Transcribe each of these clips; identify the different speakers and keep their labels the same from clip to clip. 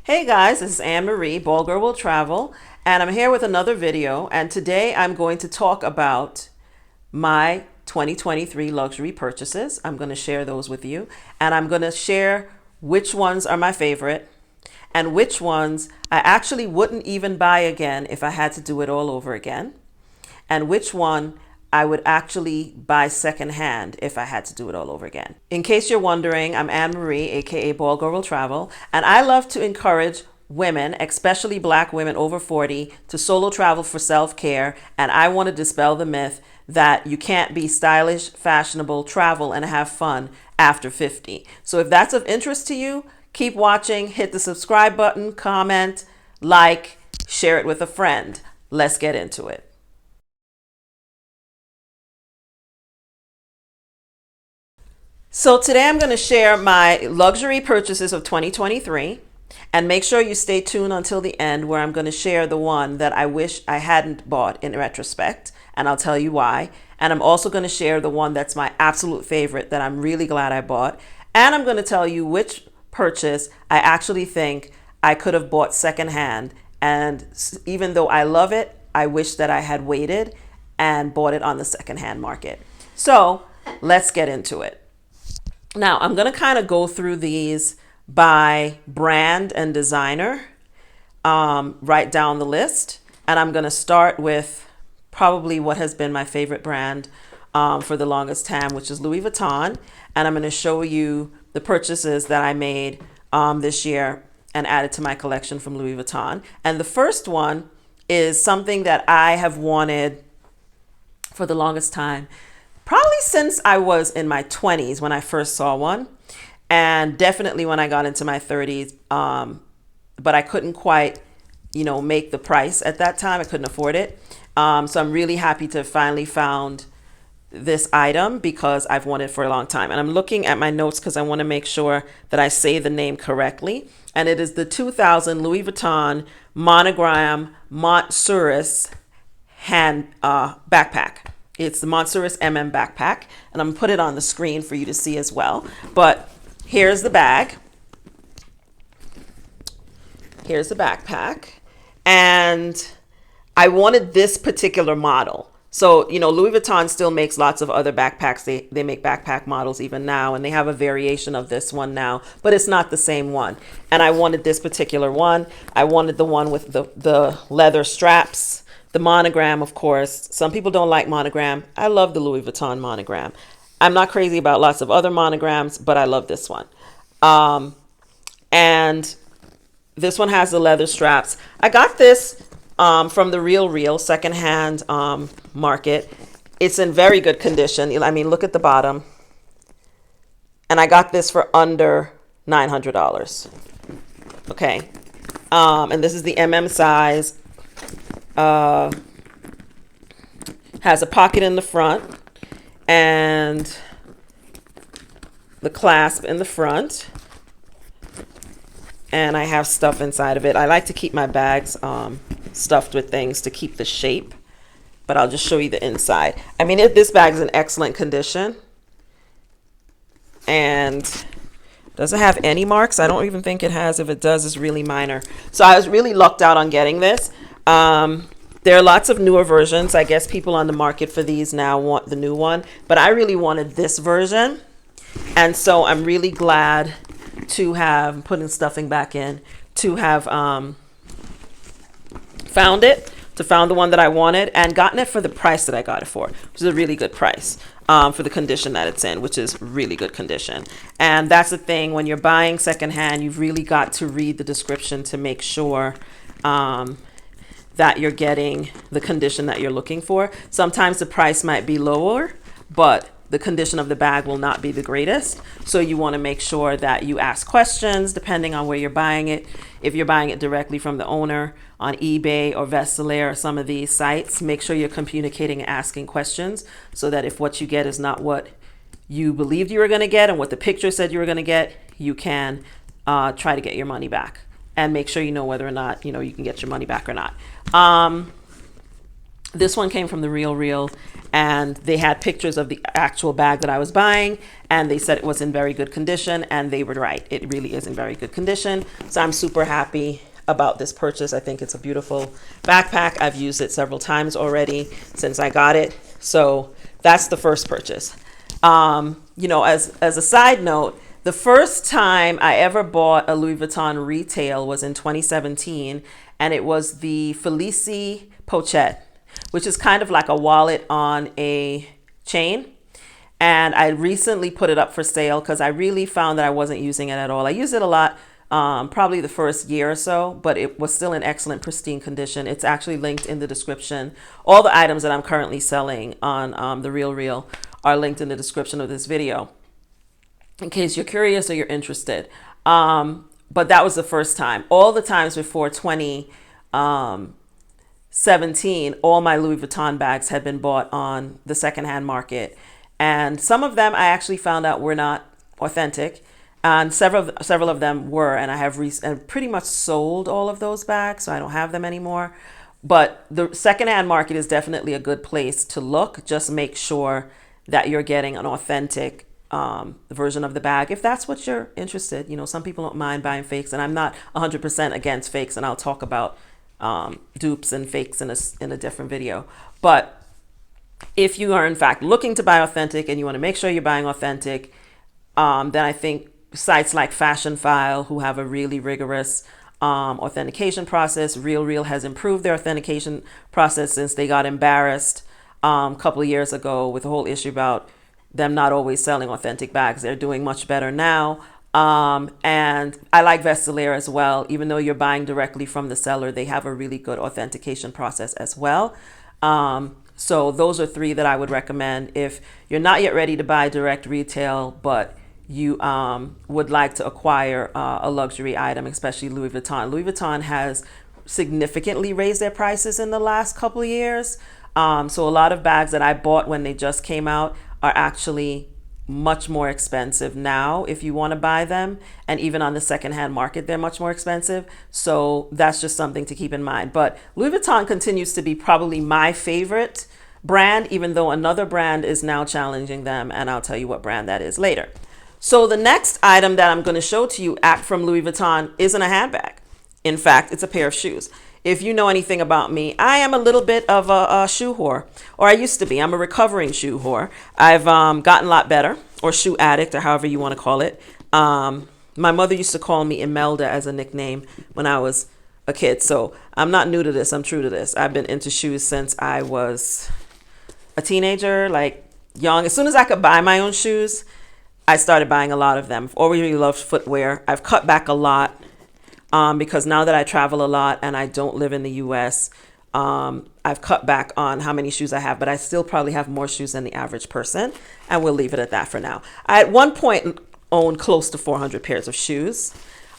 Speaker 1: Hey guys, this is Anne-Marie, BaldGirlWillTravel, and I'm here with another video, and today I'm going to talk about my 2023 luxury purchases. I'm going to share those with you, and I'm going to share which ones are my favorite and which ones I actually wouldn't even buy again if I had to do it all over again, and which one I would actually buy secondhand if I had to do it all over again. In case you're wondering, I'm Anne-Marie, aka BaldGirlWillTravel, and I love to encourage women, especially Black women over 40, to solo travel for self-care, and I want to dispel the myth that you can't be stylish, fashionable, travel, and have fun after 50. So if that's of interest to you, keep watching, hit the subscribe button, comment, like, share it with a friend. Let's get into it. So today I'm going to share my luxury purchases of 2023, and make sure you stay tuned until the end where I'm going to share the one that I wish I hadn't bought in retrospect, and I'll tell you why. And I'm also going to share the one that's my absolute favorite that I'm really glad I bought, and I'm going to tell you which purchase I actually think I could have bought secondhand, and even though I love it, I wish that I had waited and bought it on the secondhand market. So let's get into it. Now, I'm going to kind of go through these by brand and designer, right down the list. And I'm going to start with probably what has been my favorite brand for the longest time, which is Louis Vuitton. And I'm going to show you the purchases that I made this year and added to my collection from Louis Vuitton. And the first one is something that I have wanted for the longest time. Probably since I was in my 20s when I first saw one, and definitely when I got into my 30s, but I couldn't quite, make the price at that time. I couldn't afford it. So I'm really happy to have finally found this item because I've wanted it for a long time. And I'm looking at my notes because I want to make sure that I say the name correctly. And it is the 2000 Louis Vuitton Monogram Montsuris hand backpack. It's the Montsuris backpack, and I'm going to put it on the screen for you to see as well. But here's the bag. Here's the backpack. And I wanted this particular model. So, Louis Vuitton still makes lots of other backpacks. They make backpack models even now, and they have a variation of this one now, but it's not the same one. And I wanted this particular one. I wanted the one with the leather straps. The monogram, of course. Some people don't like monogram. I love the Louis Vuitton monogram. I'm not crazy about lots of other monograms, but I love this one. And this one has the leather straps. I got this from the Real secondhand market. It's in very good condition. I mean, look at the bottom. And I got this for under $900. Okay. And this is the size. Has a pocket in the front and the clasp in the front, and I have stuff inside of it. I like to keep my bags stuffed with things to keep the shape, but I'll just show you the inside. I mean, this bag is in excellent condition and doesn't have any marks. I don't even think it has. If it does, it's really minor. So I was really lucked out on getting this. There are lots of newer versions. I guess people on the market for these now want the new one, but I really wanted this version. And so I'm really glad to have, putting stuffing back in, to have found the one that I wanted and gotten it for the price that I got it for, which is a really good price for the condition that it's in, which is really good condition. And that's the thing, when you're buying secondhand, you've really got to read the description to make sure that you're getting the condition that you're looking for. Sometimes the price might be lower, but the condition of the bag will not be the greatest. So you want to make sure that you ask questions depending on where you're buying it. If you're buying it directly from the owner on eBay or Vestelaire or some of these sites, make sure you're communicating and asking questions so that if what you get is not what you believed you were going to get and what the picture said you were going to get, you can try to get your money back. And make sure you know whether or not, you can get your money back or not. This one came from the Real Real, and they had pictures of the actual bag that I was buying, and they said it was in very good condition, and they were right. It really is in very good condition. So I'm super happy about this purchase. I think it's a beautiful backpack. I've used it several times already since I got it. So that's the first purchase. You know, as a side note, the first time I ever bought a Louis Vuitton retail was in 2017, and it was the Felicie Pochette, which is kind of like a wallet on a chain. And I recently put it up for sale because I really found that I wasn't using it at all. I used it a lot, probably the first year or so, but it was still in excellent, pristine condition. It's actually linked in the description. All the items that I'm currently selling on the Real Real are linked in the description of this video, in case you're curious or you're interested. But that was the first time. All the times before 2017, all my Louis Vuitton bags had been bought on the secondhand market. And some of them I actually found out were not authentic. And several of them were, and I have pretty much sold all of those bags, so I don't have them anymore. But the secondhand market is definitely a good place to look. Just make sure that you're getting an authentic version of the bag, if that's what you're interested. You know, some people don't mind buying fakes, and I'm not 100% against fakes, and I'll talk about dupes and fakes in a different video. But if you are in fact looking to buy authentic and you want to make sure you're buying authentic, then I think sites like Fashion File, who have a really rigorous authentication process. Real Real has improved their authentication process since they got embarrassed a couple of years ago with the whole issue about them not always selling authentic bags. They're doing much better now. And I like Vestelaire as well. Even though you're buying directly from the seller, they have a really good authentication process as well. So those are three that I would recommend if you're not yet ready to buy direct retail, but you would like to acquire a luxury item, especially Louis Vuitton. Louis Vuitton has significantly raised their prices in the last couple of years. So a lot of bags that I bought when they just came out are actually much more expensive now if you want to buy them. And even on the secondhand market, they're much more expensive. So that's just something to keep in mind. But Louis Vuitton continues to be probably my favorite brand, even though another brand is now challenging them. And I'll tell you what brand that is later. So the next item that I'm going to show to you from Louis Vuitton isn't a handbag. In fact, it's a pair of shoes. If you know anything about me, I am a little bit of a shoe whore, or I used to be. I'm a recovering shoe whore. I've gotten a lot better, or shoe addict, or however you want to call it. My mother used to call me Imelda as a nickname when I was a kid. So I'm not new to this. I'm true to this. I've been into shoes since I was a teenager, like young. As soon as I could buy my own shoes, I started buying a lot of them. I've always really loved footwear. I've cut back a lot. Because now that I travel a lot and I don't live in the US, I've cut back on how many shoes I have, but I still probably have more shoes than the average person. And we'll leave it at that for now. I at one point owned close to 400 pairs of shoes.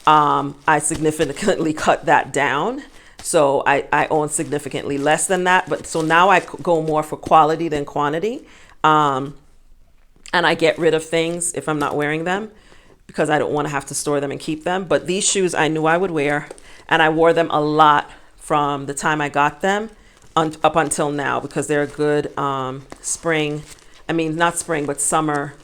Speaker 1: I significantly cut that down. So I own significantly less than that. But so now I go more for quality than quantity. And I get rid of things if I'm not wearing them, because I don't want to have to store them and keep them. But these shoes I knew I would wear, and I wore them a lot from the time I got them up until now, because they're a good spring, I mean, not spring, but summer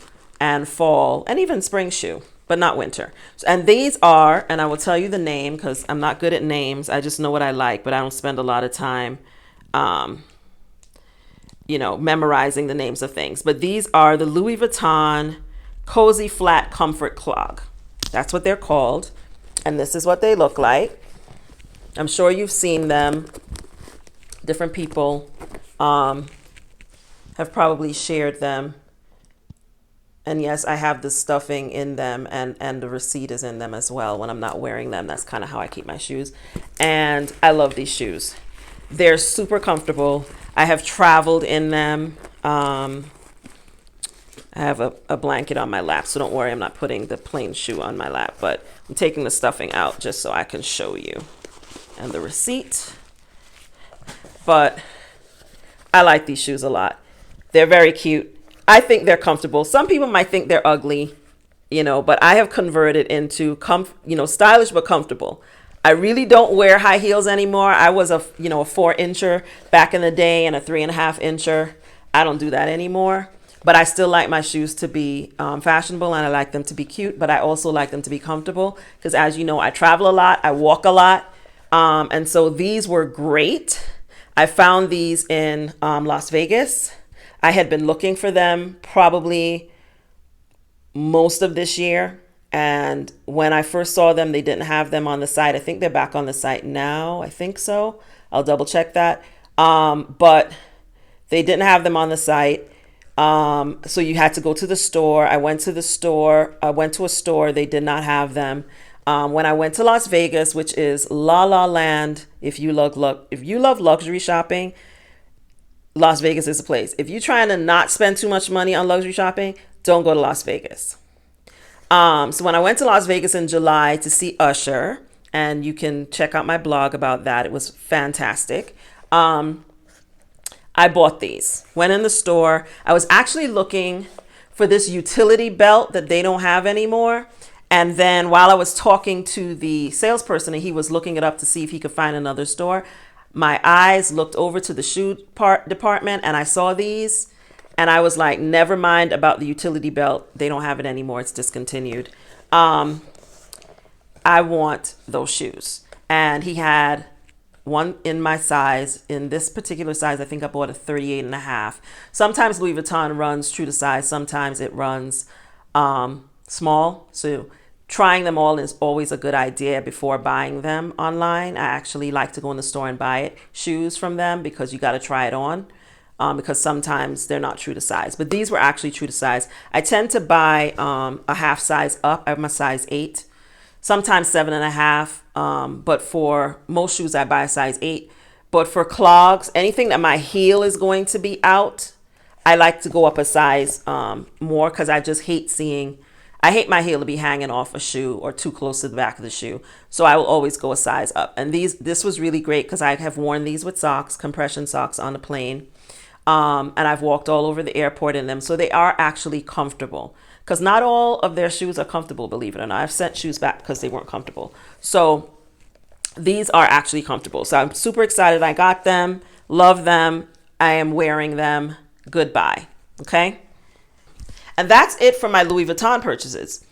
Speaker 1: and fall, and even spring shoe, but not winter. And these are, and I will tell you the name because I'm not good at names. I just know what I like, but I don't spend a lot of time, memorizing the names of things. But these are the Louis Vuitton Cozy Flat Comfort Clog. That's what they're called. And this is what they look like. I'm sure you've seen them. Different people have probably shared them. And yes, I have the stuffing in them, and the receipt is in them as well when I'm not wearing them. That's kind of how I keep my shoes. And I love these shoes. They're super comfortable. I have traveled in them. I have a blanket on my lap, so don't worry, I'm not putting the plain shoe on my lap, but I'm taking the stuffing out just so I can show you. And the receipt. But I like these shoes a lot. They're very cute. I think they're comfortable. Some people might think they're ugly, but I have converted into stylish but comfortable. I really don't wear high heels anymore. I was a 4 incher back in the day and a 3.5 incher. I don't do that anymore. But I still like my shoes to be fashionable, and I like them to be cute, but I also like them to be comfortable because, as you know, I travel a lot, I walk a lot. And so these were great. I found these in Las Vegas. I had been looking for them probably most of this year. And when I first saw them, they didn't have them on the site. I think they're back on the site now. I think so. I'll double check that. But they didn't have them on the site. So you had to go to the store. I went to the store. I went to a store. They did not have them. When I went to Las Vegas, which is La La Land, if you love luxury shopping, Las Vegas is a place. If you're trying to not spend too much money on luxury shopping, don't go to Las Vegas. So when I went to Las Vegas in July to see Usher, and you can check out my blog about that, it was fantastic. I bought these. Went in the store. I was actually looking for this utility belt that they don't have anymore. And then while I was talking to the salesperson and he was looking it up to see if he could find another store, my eyes looked over to the shoe department and I saw these. And I was like, never mind about the utility belt. They don't have it anymore. It's discontinued. I want those shoes. And he had one in my size. In this particular size, I think I bought a 38.5. Sometimes Louis Vuitton runs true to size. Sometimes it runs small. So trying them all is always a good idea before buying them online. I actually like to go in the store and buy shoes from them because you got to try it on. Because sometimes they're not true to size. But these were actually true to size. I tend to buy a half size up. I'm a size 8, sometimes 7.5. But for most shoes, I buy a size 8. But for clogs, anything that my heel is going to be out, I like to go up a size more because I just I hate my heel to be hanging off a shoe or too close to the back of the shoe. So I will always go a size up. And this was really great because I have worn these with socks, compression socks on the plane. And I've walked all over the airport in them. So they are actually comfortable because not all of their shoes are comfortable, believe it or not. I've sent shoes back because they weren't comfortable. So these are actually comfortable. So I'm super excited. I got them, love them. I am wearing them. Goodbye. Okay. And that's it for my Louis Vuitton purchases.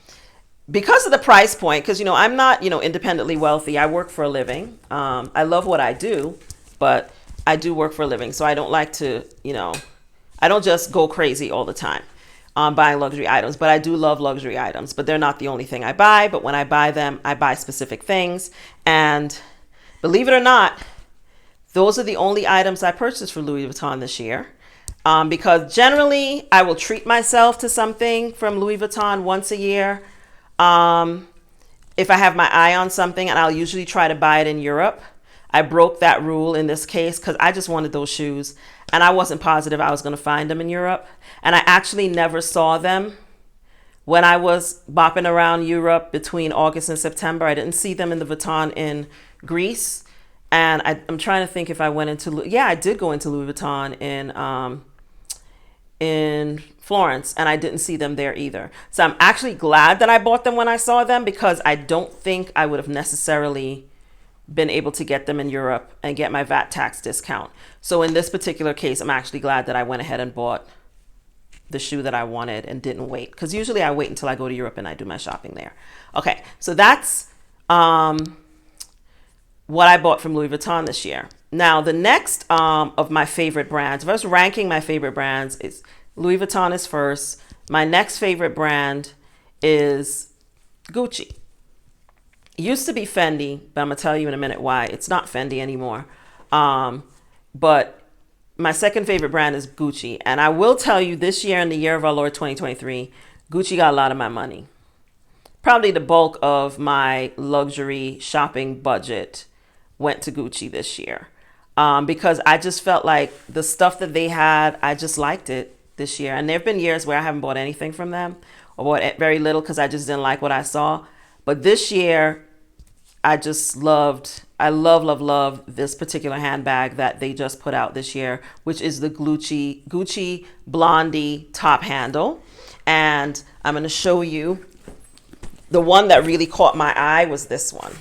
Speaker 1: Because of the price point, because, I'm not, independently wealthy. I work for a living. I love what I do, but I do work for a living, so I don't like to, I don't just go crazy all the time buying luxury items, but I do love luxury items, but they're not the only thing I buy. But when I buy them, I buy specific things. And believe it or not, those are the only items I purchased for Louis Vuitton this year. Because generally I will treat myself to something from Louis Vuitton once a year. If I have my eye on something, and I'll usually try to buy it in Europe. I broke that rule in this case because I just wanted those shoes and I wasn't positive I was going to find them in Europe. And I actually never saw them when I was bopping around Europe between August and September. I didn't see them in the Vuitton in Greece. And I'm trying to think if I went into, I did go into Louis Vuitton in Florence, and I didn't see them there either. So I'm actually glad that I bought them when I saw them because I don't think I would have necessarily been able to get them in Europe and get my VAT tax discount. So in this particular case, I'm actually glad that I went ahead and bought the shoe that I wanted and didn't wait, because usually I wait until I go to Europe and I do my shopping there. Okay, so that's what I bought from Louis Vuitton this year. Now, the next of my favorite brands, if I was ranking my favorite brands, is Louis Vuitton is first. My next favorite brand is Gucci. It used to be Fendi, but I'm going to tell you in a minute why. It's not Fendi anymore. But my second favorite brand is Gucci. And I will tell you, this year, in the year of our Lord 2023, Gucci got a lot of my money. Probably the bulk of my luxury shopping budget went to Gucci this year. Because I just felt like the stuff that they had, I just liked it this year. And there have been years where I haven't bought anything from them or bought very little because I just didn't like what I saw. But this year, I love this particular handbag that they just put out this year, which is the Gucci Blondie top handle. And I'm going to show you the one that really caught my eye was this one.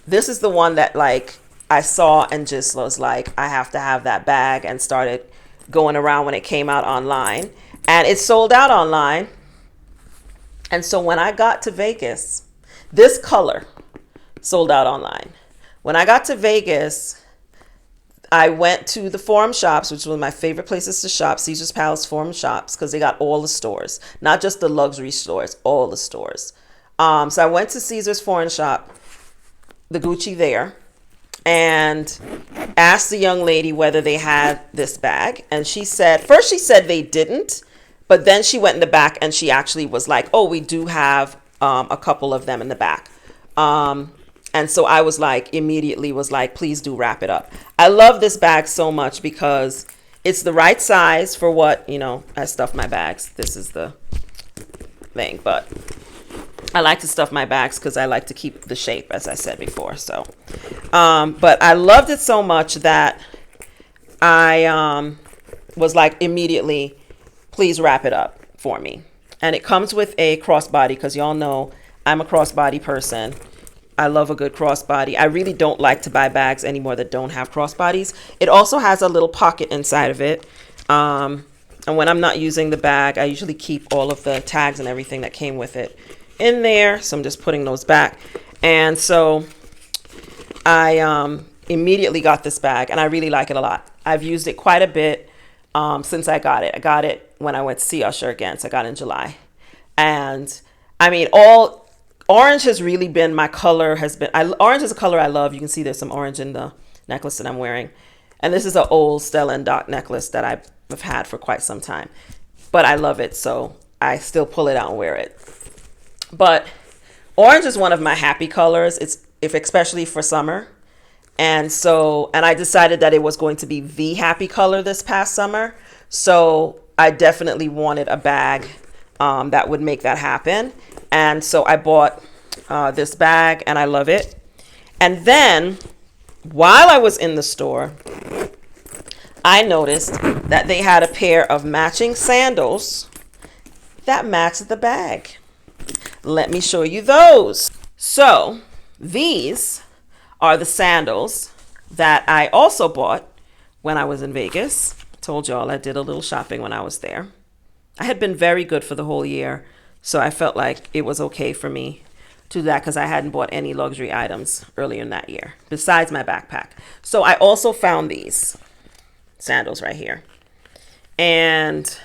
Speaker 1: This is the one that like I saw and just was like, I have to have that bag, and started going around when it came out online. And it sold out online. And so when I got to Vegas, this color sold out online. When I got to Vegas, I went to the Forum Shops, which was one of my favorite places to shop, Caesar's Palace Forum Shops, because they got all the stores, not just the luxury stores, all the stores. So I went to Caesar's Forum Shop, the Gucci there, and asked the young lady whether they had this bag. And she said, first she said they didn't, but then she went in the back and she actually was like, oh, we do have a couple of them in the back. And so I was like, immediately was like, please do wrap it up. I love this bag so much because it's the right size for what, you know, I stuff my bags. This is the thing, but I like to stuff my bags because I like to keep the shape, as I said before. So, but I loved it so much that I was like, immediately, please wrap it up for me. And it comes with a crossbody because y'all know I'm a crossbody person. I love a good crossbody. I really don't like to buy bags anymore that don't have crossbodies. It also has a little pocket inside of it. And when I'm not using the bag, I usually keep all of the tags and everything that came with it in there. So I'm just putting those back. And so I immediately got this bag, and I really like it a lot. I've used it quite a bit since I got it. I got it when I went to see Usher again. So I got it in July. And I mean, orange has really been my color. Orange is a color I love. You can see there's some orange in the necklace that I'm wearing. And this is an old Stella and Dot necklace that I've had for quite some time. But I love it, so I still pull it out and wear it. But orange is one of my happy colors. Especially for summer. And I decided that it was going to be the happy color this past summer. So I definitely wanted a bag that would make that happen. And so I bought this bag, and I love it. And then while I was in the store, I noticed that they had a pair of matching sandals that matched the bag. Let me show you those. So these are the sandals that I also bought when I was in Vegas. I told y'all I did a little shopping when I was there. I had been very good for the whole year, so I felt like it was okay for me to do that because I hadn't bought any luxury items earlier in that year besides my backpack. So I also found these sandals right here and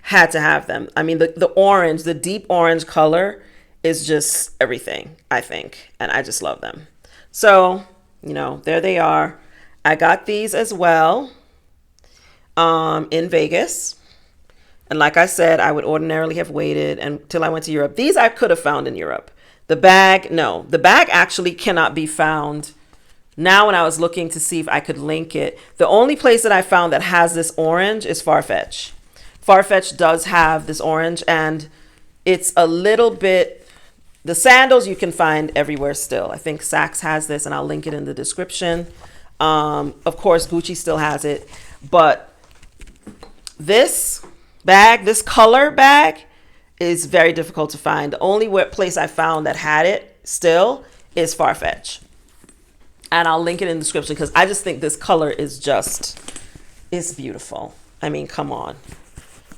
Speaker 1: had to have them. I mean, the orange, the deep orange color is just everything, I think, and I just love them. So, you know, there they are. I got these as well in Vegas. And like I said, I would ordinarily have waited until I went to Europe. These I could have found in Europe. The bag, no. The bag actually cannot be found. Now when I was looking to see if I could link it, the only place that I found that has this orange is Farfetch. Farfetch does have this orange, and it's a little bit, the sandals you can find everywhere still. I think Saks has this, and I'll link it in the description. Of course, Gucci still has it. But this bag, this color bag, is very difficult to find. The only place I found that had it still is Farfetch. And I'll link it in the description because I just think this color is it's beautiful. I mean, come on.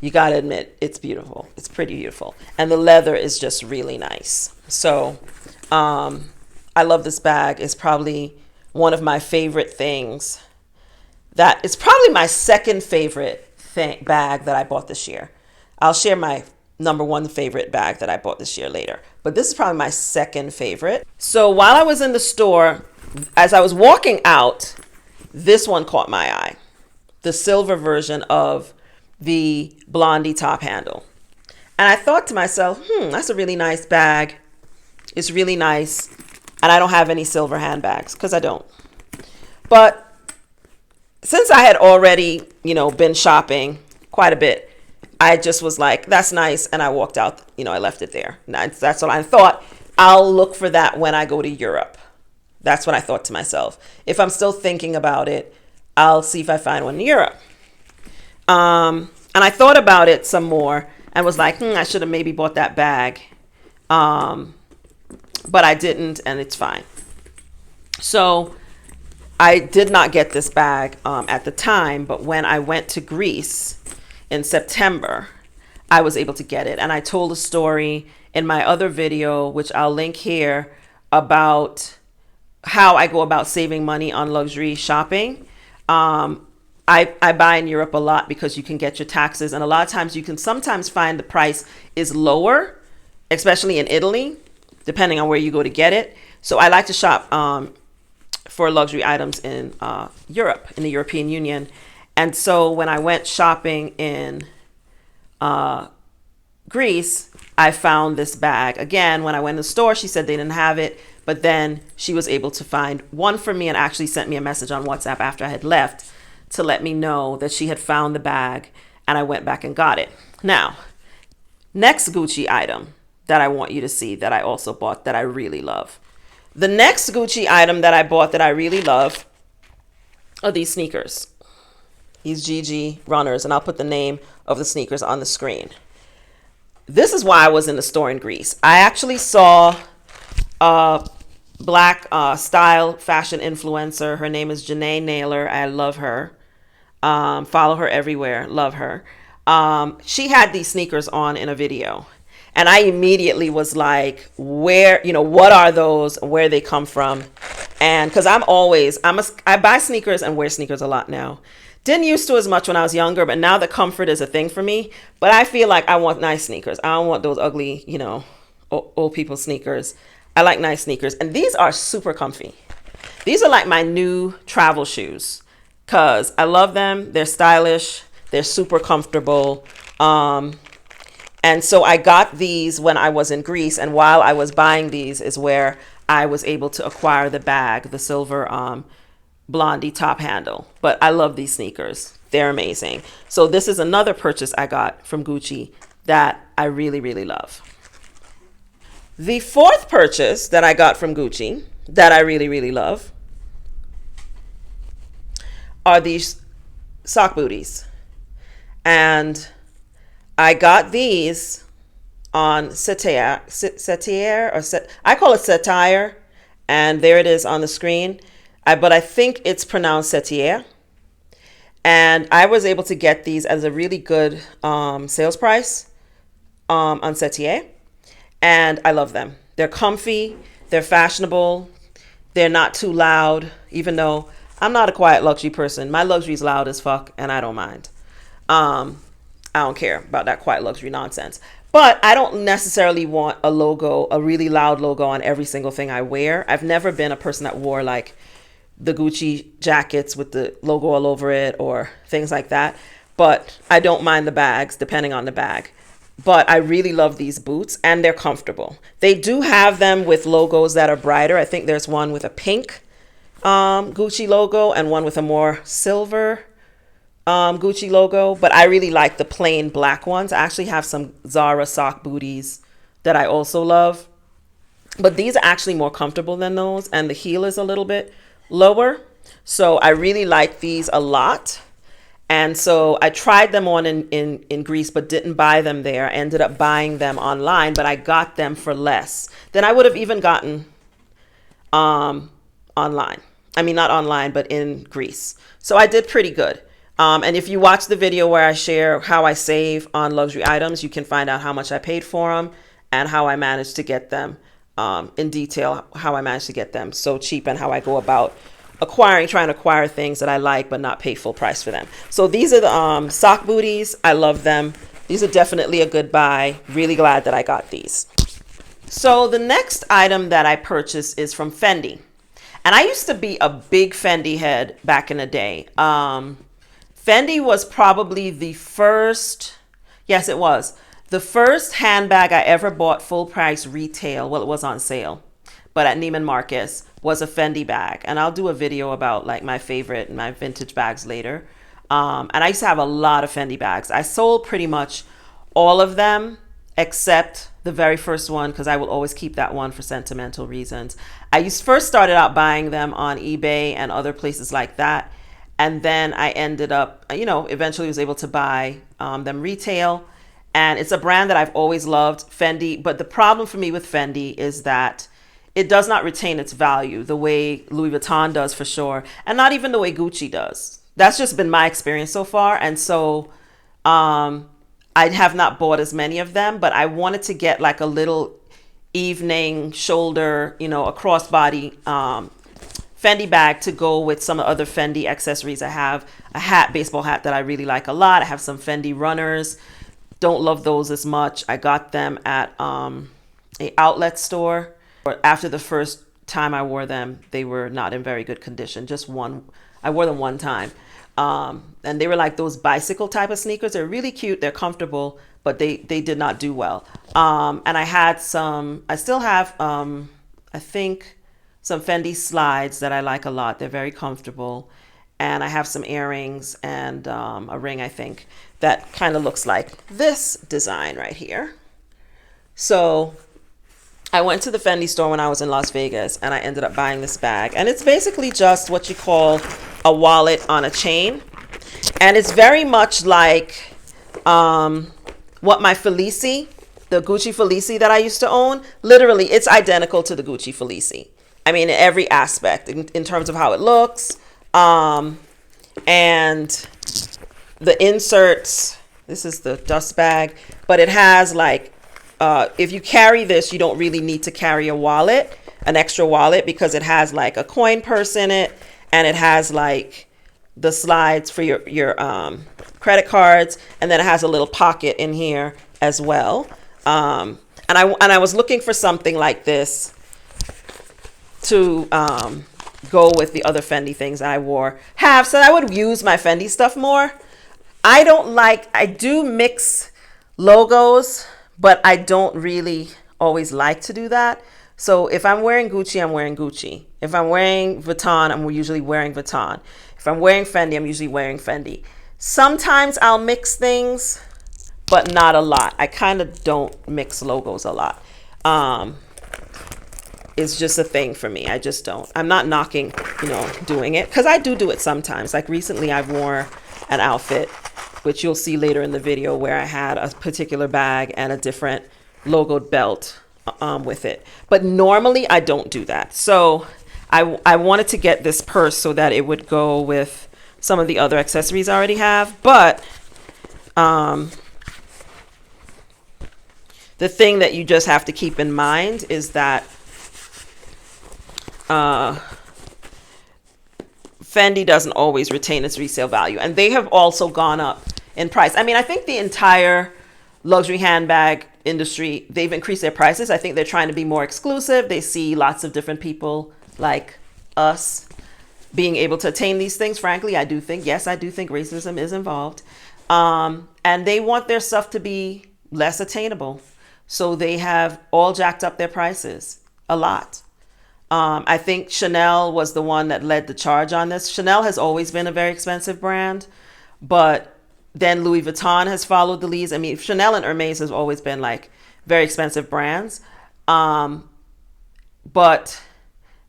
Speaker 1: You got to admit, it's beautiful. It's pretty beautiful. And the leather is just really nice. So I love this bag. It's probably one of my favorite things. It's probably my second favorite bag that I bought this year. I'll share my number one favorite bag that I bought this year later. But this is probably my second favorite. So while I was in the store, as I was walking out, this one caught my eye. The silver version of the Blondie top handle. And I thought to myself, that's a really nice bag. It's really nice. And I don't have any silver handbags because I don't. But since I had already, been shopping quite a bit, I just was like, that's nice. And I walked out, I left it there. And that's what I thought. I'll look for that when I go to Europe. That's what I thought to myself. If I'm still thinking about it, I'll see if I find one in Europe. And I thought about it some more and was like, I should have maybe bought that bag. But I didn't, and it's fine. So I did not get this bag at the time, but when I went to Greece in September, I was able to get it. And I told a story in my other video, which I'll link here, about how I go about saving money on luxury shopping. I buy in Europe a lot because you can get your taxes, and a lot of times you can sometimes find the price is lower, especially in Italy, depending on where you go to get it. So I like to shop for luxury items in Europe, in the European Union. And so when I went shopping in Greece, I found this bag. Again, when I went in the store, she said they didn't have it, but then she was able to find one for me and actually sent me a message on WhatsApp after I had left to let me know that she had found the bag, and I went back and got it. Now, next Gucci item that I want you to see that I also bought that I really love. The next Gucci item that I bought that I really love are these sneakers. These GG runners, and I'll put the name of the sneakers on the screen. This is why I was in the store in Greece. I actually saw a black style fashion influencer. Her name is Janae Naylor. I love her. Follow her everywhere. Love her. She had these sneakers on in a video. And I immediately was like, where, what are those? Where they come from? And because I buy sneakers and wear sneakers a lot now. Didn't used to as much when I was younger, but now the comfort is a thing for me. But I feel like I want nice sneakers. I don't want those ugly, old people sneakers. I like nice sneakers. And these are super comfy. These are like my new travel shoes because I love them. They're stylish. They're super comfortable. And so I got these when I was in Greece. And while I was buying these is where I was able to acquire the bag, the silver blondie top handle. But I love these sneakers. They're amazing. So this is another purchase I got from Gucci that I really, really love. The fourth purchase that I got from Gucci that I really, really love are these sock booties. And I got these on Satire, I call it Satire, and there it is on the screen. But I think it's pronounced Satire. And I was able to get these as a really good sales price on Satire. And I love them. They're comfy, they're fashionable, they're not too loud, even though I'm not a quiet luxury person. My luxury is loud as fuck, and I don't mind. I don't care about that quiet luxury nonsense. But I don't necessarily want a logo, a really loud logo on every single thing I wear. I've never been a person that wore like the Gucci jackets with the logo all over it or things like that. But I don't mind the bags, depending on the bag. But I really love these boots, and they're comfortable. They do have them with logos that are brighter. I think there's one with a pink Gucci logo and one with a more silver Gucci logo. But I really like the plain black ones. I actually have some Zara sock booties that I also love. But these are actually more comfortable than those, and the heel is a little bit lower. So I really like these a lot. And so I tried them on in Greece, but didn't buy them there. I ended up buying them online, but I got them for less than I would have even gotten online. I mean, not online, but in Greece. So I did pretty good. And if you watch the video where I share how I save on luxury items, you can find out how much I paid for them and how I managed to get them in detail, how I managed to get them so cheap and how I go about trying to acquire things that I like but not pay full price for them. So these are the sock booties. I love them. These are definitely a good buy. Really glad that I got these. So the next item that I purchased is from Fendi. And I used to be a big Fendi head back in the day. Fendi was probably the first, yes it was, the first handbag I ever bought full price retail. Well, it was on sale, but at Neiman Marcus was a Fendi bag. And I'll do a video about like my favorite and my vintage bags later. And I used to have a lot of Fendi bags. I sold pretty much all of them except the very first one because I will always keep that one for sentimental reasons. I first started out buying them on eBay and other places like that. And then I ended up, eventually was able to buy them retail. And it's a brand that I've always loved, Fendi. But the problem for me with Fendi is that it does not retain its value the way Louis Vuitton does for sure, and not even the way Gucci does. That's just been my experience so far. And so I have not bought as many of them, but I wanted to get like a little evening shoulder, you know, a crossbody Fendi bag to go with some other Fendi accessories. I have a hat, baseball hat that I really like a lot. I have some Fendi runners. Don't love those as much. I got them at a outlet store. After the first time I wore them, they were not in very good condition. Just one, I wore them one time. And they were like those bicycle type of sneakers. They're really cute. They're comfortable, but they did not do well. And I had some, I still have, I think, some Fendi slides that I like a lot. They're very comfortable. And I have some earrings and a ring, I think, that kind of looks like this design right here. So I went to the Fendi store when I was in Las Vegas, and I ended up buying this bag. And it's basically just what you call a wallet on a chain. And it's very much like what my Felici, the Gucci Felici that I used to own, literally, it's identical to the Gucci Felici. I mean, in every aspect, in terms of how it looks. And the inserts, this is the dust bag, but it has like, if you carry this, you don't really need to carry a wallet, an extra wallet, because it has like a coin purse in it, and it has like the slides for your credit cards, and then it has a little pocket in here as well. And I was looking for something like this to go with the other Fendi things I have, so I would use my Fendi stuff more. I do mix logos, but I don't really always like to do that. So if I'm wearing Gucci, I'm wearing Gucci. If I'm wearing Vuitton, I'm usually wearing Vuitton. If I'm wearing Fendi, I'm usually wearing Fendi. Sometimes I'll mix things, but not a lot. I kind of don't mix logos a lot. It's just a thing for me. I just don't. I'm not knocking, doing it, because I do it sometimes. Like recently I wore an outfit, which you'll see later in the video, where I had a particular bag and a different logoed belt with it. But normally I don't do that. So I wanted to get this purse so that it would go with some of the other accessories I already have. But the thing that you just have to keep in mind is that Fendi doesn't always retain its resale value, and they have also gone up in price. I mean, I think the entire luxury handbag industry, they've increased their prices. I think they're trying to be more exclusive. They see lots of different people like us being able to attain these things. Frankly, I do think racism is involved. And they want their stuff to be less attainable. So they have all jacked up their prices a lot. I think Chanel was the one that led the charge on this. Chanel has always been a very expensive brand, but then Louis Vuitton has followed the leads. I mean, Chanel and Hermes has always been like very expensive brands. But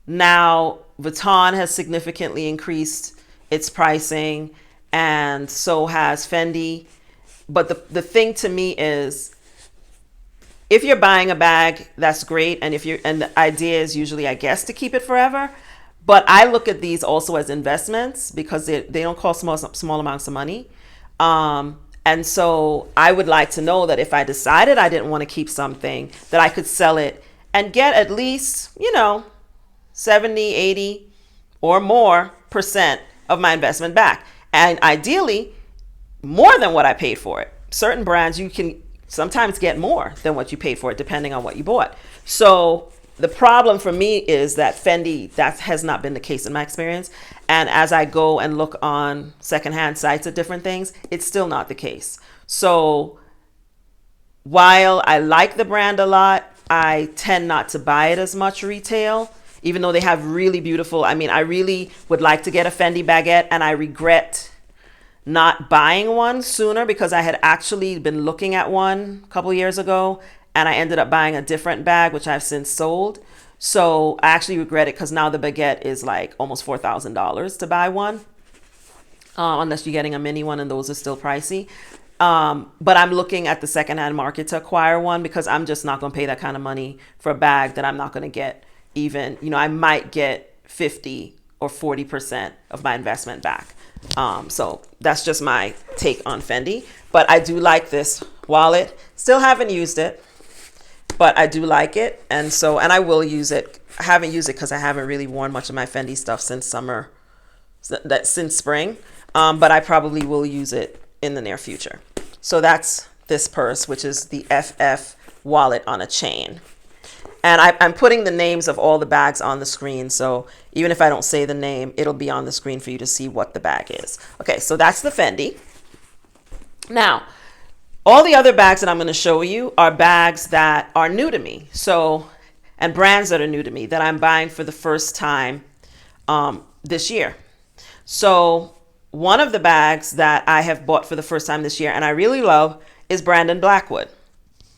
Speaker 1: now Vuitton has significantly increased its pricing, and so has Fendi. But the thing to me is, if you're buying a bag, that's great. And and the idea is usually, I guess, to keep it forever. But I look at these also as investments, because they don't cost small amounts of money. And so I would like to know that if I decided I didn't want to keep something, that I could sell it and get at least, 70, 80 or more % of my investment back. And ideally, more than what I paid for it. Certain brands, you can sometimes get more than what you paid for it, depending on what you bought. So the problem for me is that Fendi, that has not been the case in my experience. And as I go and look on secondhand sites at different things, it's still not the case. So while I like the brand a lot, I tend not to buy it as much retail, even though they have really beautiful, I really would like to get a Fendi baguette, and I regret not buying one sooner, because I had actually been looking at one a couple years ago, and I ended up buying a different bag, which I've since sold. So I actually regret it, because now the baguette is like almost $4,000 to buy one, unless you're getting a mini one, and those are still pricey. But I'm looking at the secondhand market to acquire one, because I'm just not going to pay that kind of money for a bag that I'm not going to get even, I might get 50 or 40% of my investment back. So that's just my take on Fendi. But I do like this wallet. Still haven't used it, but I do like it. And I will use it. I haven't used it because I haven't really worn much of my Fendi stuff since spring. But I probably will use it in the near future. So that's this purse, which is the FF wallet on a chain. And I'm putting the names of all the bags on the screen. So even if I don't say the name, it'll be on the screen for you to see what the bag is. Okay, so that's the Fendi. Now, all the other bags that I'm going to show you are bags that are new to me. And brands that are new to me that I'm buying for the first time this year. So one of the bags that I have bought for the first time this year and I really love is Blackwood.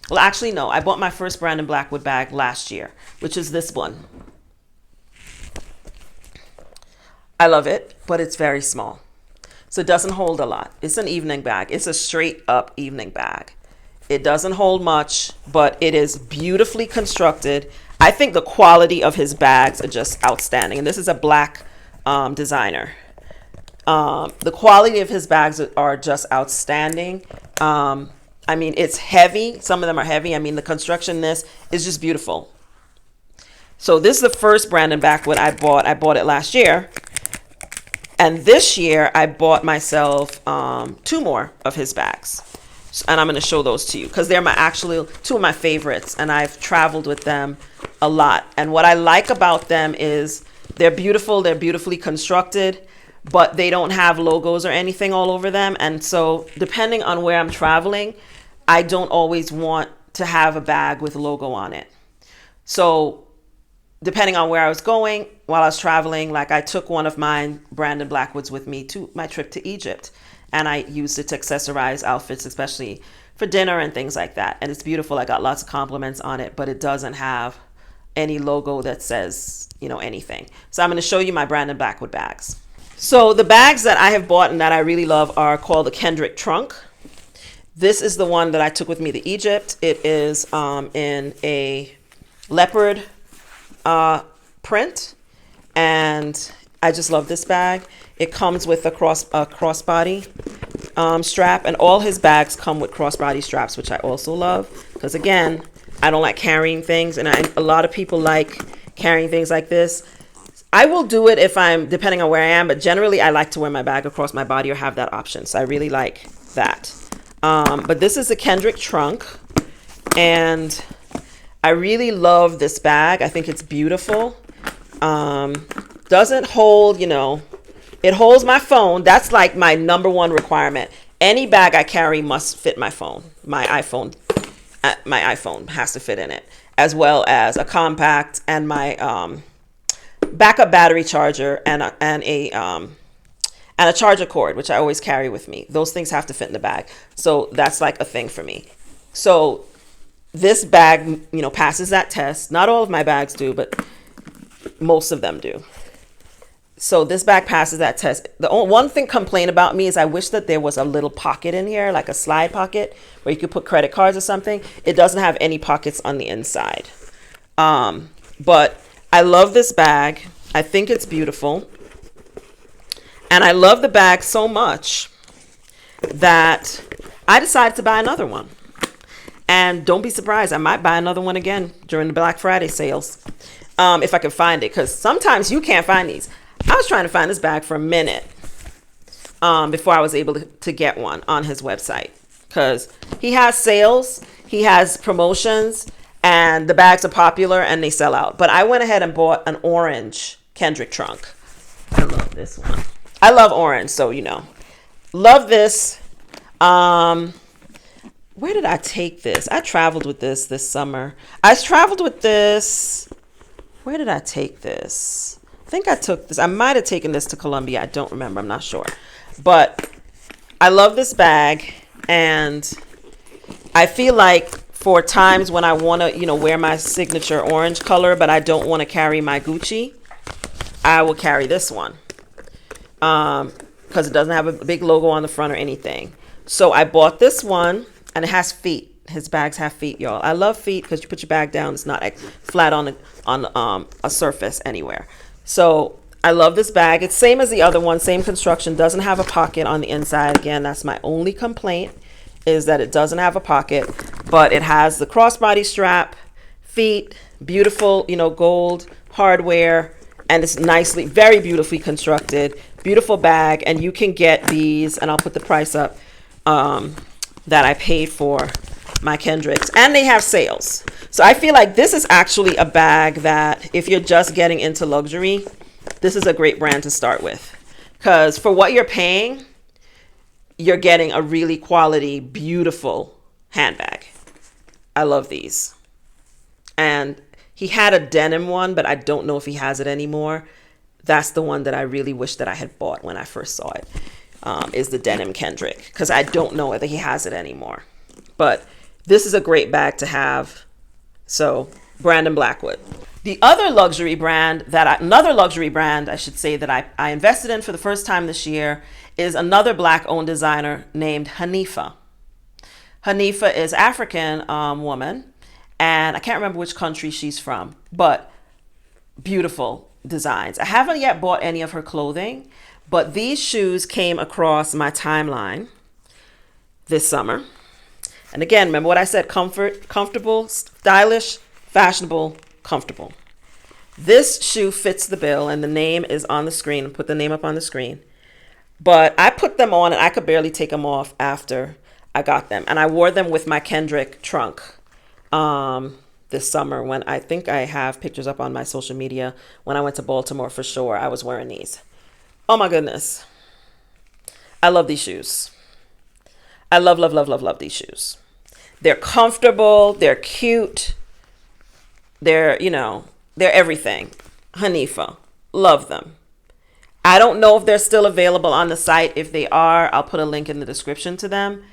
Speaker 1: Well, actually, no. I bought my first Blackwood bag last year, which is this one. I love it, but it's very small. So it doesn't hold a lot. It's an evening bag. It's a straight up evening bag. It doesn't hold much, but it is beautifully constructed. I think the quality of his bags are just outstanding. And this is a black designer. The quality of his bags are just outstanding. I mean, it's heavy. Some of them are heavy. I mean, the construction in this is just beautiful. So this is the first Blackwood I bought. I bought it last year. And this year I bought myself 2 more of his bags. And I'm going to show those to you because they're actually 2 of my favorites. And I've traveled with them a lot. And what I like about them is they're beautiful. They're beautifully constructed, but they don't have logos or anything all over them. And so depending on where I'm traveling, I don't always want to have a bag with a logo on it. So depending on where I was going while I was traveling, like I took one of mine, Blackwoods, with me to my trip to Egypt. And I used it to accessorize outfits, especially for dinner and things like that. And it's beautiful. I got lots of compliments on it, but it doesn't have any logo that says, anything. So I'm going to show you my Blackwood bags. So the bags that I have bought and that I really love are called the Kendrick trunk. This is the one that I took with me to Egypt. It is in a leopard print, and I just love this bag. It comes with a crossbody strap, and all his bags come with crossbody straps, which I also love because, again, I don't like carrying things, and a lot of people like carrying things like this. I will do it depending on where I am, but generally I like to wear my bag across my body or have that option. So I really like that. But this is a Kendrick trunk, and I really love this bag. I think it's beautiful. Doesn't hold, it holds my phone. That's like my number one requirement. Any bag I carry must fit my phone. My iPhone has to fit in it, as well as a compact and my backup battery charger and a charger cord, which I always carry with me. Those things have to fit in the bag. So that's like a thing for me. So this bag, passes that test. Not all of my bags do, but most of them do. So this bag passes that test. The only one thing complaint about me is I wish that there was a little pocket in here, like a slide pocket where you could put credit cards or something. It doesn't have any pockets on the inside. But I love this bag. I think it's beautiful. And I love the bag so much that I decided to buy another one. And don't be surprised, I might buy another one again during the Black Friday sales if I can find it, because sometimes you can't find these. I was trying to find this bag for a minute before I was able to get one on his website, because he has sales, he has promotions, and the bags are popular and they sell out. But I went ahead and bought an orange Kendrick trunk. I love this one. I love orange, so love this. Where did I take this? I traveled with this summer. I traveled with this. Where did I take this? I think I took this. I might have taken this to Colombia. I don't remember. I'm not sure. But I love this bag, and I feel like for times when I want to, wear my signature orange color, but I don't want to carry my Gucci, I will carry this one. Because it doesn't have a big logo on the front or anything. So I bought this one, and it has feet. His bags have feet, y'all. I love feet because you put your bag down, it's not like flat on a surface anywhere. So I love this bag. It's same as the other one, same construction, doesn't have a pocket on the inside. Again, that's my only complaint, is that it doesn't have a pocket, but it has the crossbody strap, feet, beautiful, you know, gold hardware, and it's nicely, very beautifully constructed, beautiful bag. And you can get these, and I'll put the price up, that I paid for my Kendricks, and they have sales. So I feel like this is actually a bag that if you're just getting into luxury, this is a great brand to start with, because for what you're paying, you're getting a really quality, beautiful handbag. I love these. And he had a denim one, but I don't know if he has it anymore. That's the one that I really wish that I had bought when I first saw it, is the denim Kendrick, because I don't know whether he has it anymore. But this is a great bag to have. So Brandon Blackwood. The other luxury brand another luxury brand, I should say, that I invested in for the first time this year is another black-owned designer named Hanifa. Hanifa is African woman, and I can't remember which country she's from, but beautiful designs. I haven't yet bought any of her clothing, but these shoes came across my timeline this summer. And again, remember what I said, comfortable, stylish, fashionable, comfortable. This shoe fits the bill, and the name is on the screen. Put the name up on the screen. But I put them on and I could barely take them off after I got them. And I wore them with my Kendrick trunk this summer, when I think I have pictures up on my social media. When I went to Baltimore for sure, I was wearing these. Oh my goodness. I love these shoes. I love, love, love, love, love these shoes. They're comfortable. They're cute. They're, you know, they're everything. Hanifa. Love them. I don't know if they're still available on the site. If they are, I'll put a link in the description to them.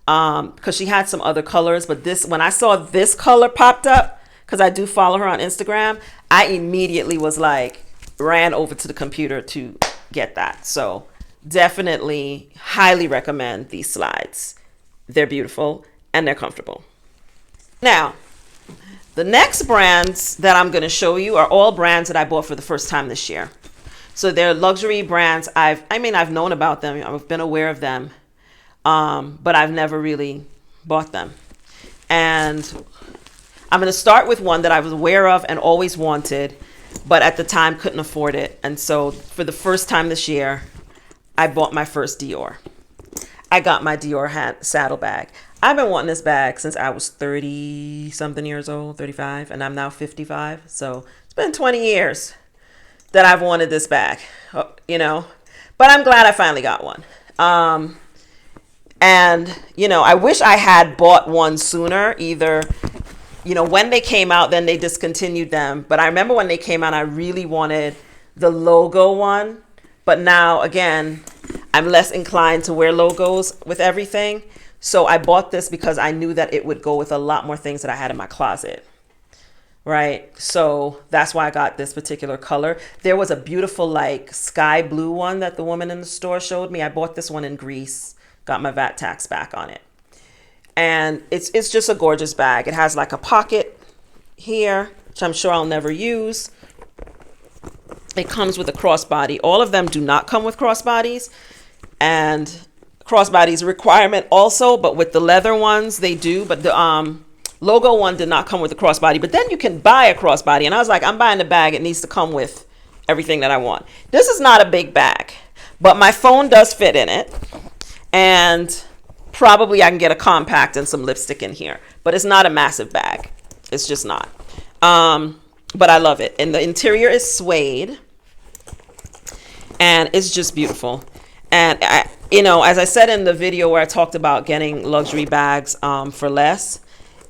Speaker 1: Because she had some other colors. But this, when I saw this color popped up, because I do follow her on Instagram, I immediately was like, ran over to the computer to get that. So definitely highly recommend these slides. They're beautiful and they're comfortable. Now, the next brands that I'm going to show you are all brands that I bought for the first time this year. So they're luxury brands. I've known about them. I've been aware of them, but I've never really bought them. And I'm going to start with one that I was aware of and always wanted, but at the time couldn't afford it. And so for the first time this year, I bought my first Dior. I got my Dior saddlebag. I've been wanting this bag since I was 30 something years old, 35, and I'm now 55. So it's been 20 years that I've wanted this bag, you know, but I'm glad I finally got one. And, you know, I wish I had bought one sooner. Either, you know, when they came out, then they discontinued them. But I remember when they came out, I really wanted the logo one. But now, again, I'm less inclined to wear logos with everything. So I bought this because I knew that it would go with a lot more things that I had in my closet. Right. So that's why I got this particular color. There was a beautiful like sky blue one that the woman in the store showed me. I bought this one in Greece, got my VAT tax back on it. And it's just a gorgeous bag. It has like a pocket here, which I'm sure I'll never use. It comes with a crossbody. All of them do not come with crossbodies, and crossbody is a requirement also, but with the leather ones, they do. But the logo one did not come with the crossbody, but then you can buy a crossbody. And I was like, I'm buying the bag. It needs to come with everything that I want. This is not a big bag, but my phone does fit in it. And probably I can get a compact and some lipstick in here, but it's not a massive bag. It's just not. But I love it. And the interior is suede, and it's just beautiful. And I, you know, as I said in the video where I talked about getting luxury bags for less,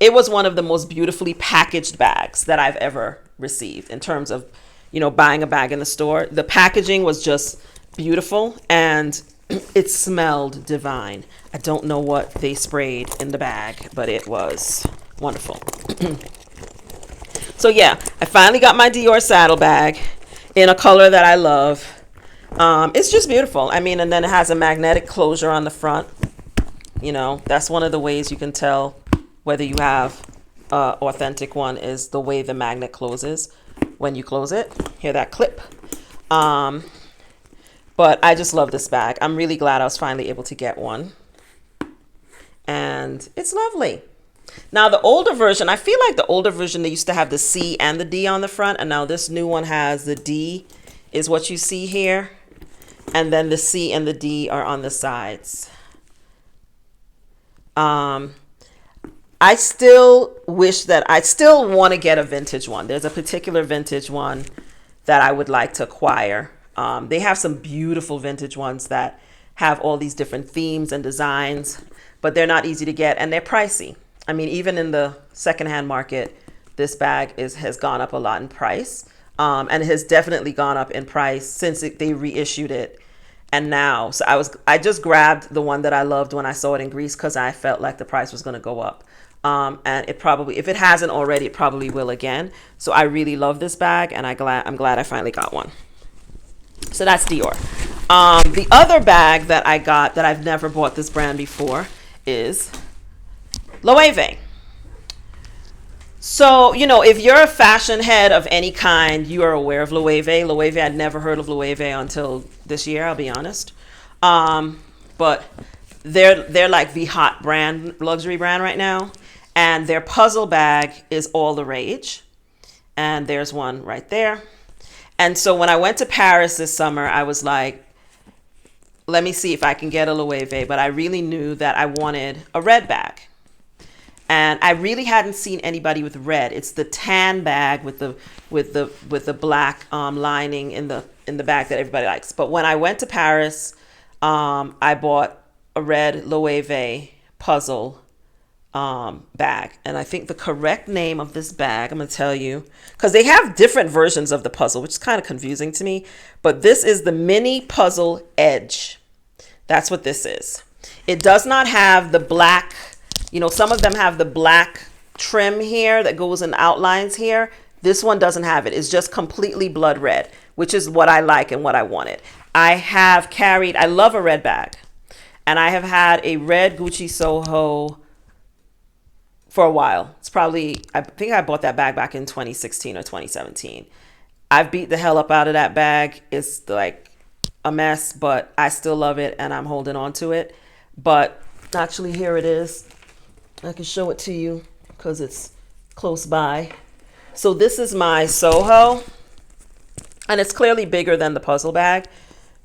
Speaker 1: it was one of the most beautifully packaged bags that I've ever received in terms of, you know, buying a bag in the store. The packaging was just beautiful, and it smelled divine. I don't know what they sprayed in the bag, but it was wonderful. So yeah, I finally got my Dior saddlebag in a color that I love. It's just beautiful. I mean, and then it has a magnetic closure on the front. You know, that's one of the ways you can tell whether you have authentic one, is the way the magnet closes when you close it. Hear that clip? But I just love this bag. I'm really glad I was finally able to get one. And it's lovely. Now the older version, I feel like the older version, they used to have the C and the D on the front. And now this new one has the D is what you see here. And then the C and the D are on the sides. I still wish that I still want to get a vintage one. There's a particular vintage one that I would like to acquire. They have some beautiful vintage ones that have all these different themes and designs, but they're not easy to get and they're pricey. I mean, even in the secondhand market, this bag has gone up a lot in price, and it has definitely gone up in price since they reissued it. And now, so I just grabbed the one that I loved when I saw it in Greece because I felt like the price was going to go up. And it probably, if it hasn't already, it probably will again. So I really love this bag, and I'm glad I finally got one. So that's Dior. The other bag that I got that I've never bought this brand before is Loewe. So, you know, if you're a fashion head of any kind, you are aware of Loewe. Loewe, I'd never heard of Loewe until this year, I'll be honest. But they're like the hot brand, luxury brand right now. And their puzzle bag is all the rage. And there's one right there. And so when I went to Paris this summer, I was like, let me see if I can get a Loewe. But I really knew that I wanted a red bag. And I really hadn't seen anybody with red. It's the tan bag with the black lining in the bag that everybody likes. But when I went to Paris, I bought a red Loewe puzzle bag. And I think the correct name of this bag, I'm going to tell you, because they have different versions of the puzzle, which is kind of confusing to me. But this is the mini puzzle edge. That's what this is. It does not have the black. You know, some of them have the black trim here that goes in outlines here. This one doesn't have it. It's just completely blood red, which is what I like and what I wanted. I love a red bag. And I have had a red Gucci Soho for a while. I think I bought that bag back in 2016 or 2017. I've beat the hell up out of that bag. It's like a mess, but I still love it and I'm holding on to it. But actually, here it is. I can show it to you because it's close by. So this is my Soho, and it's clearly bigger than the puzzle bag.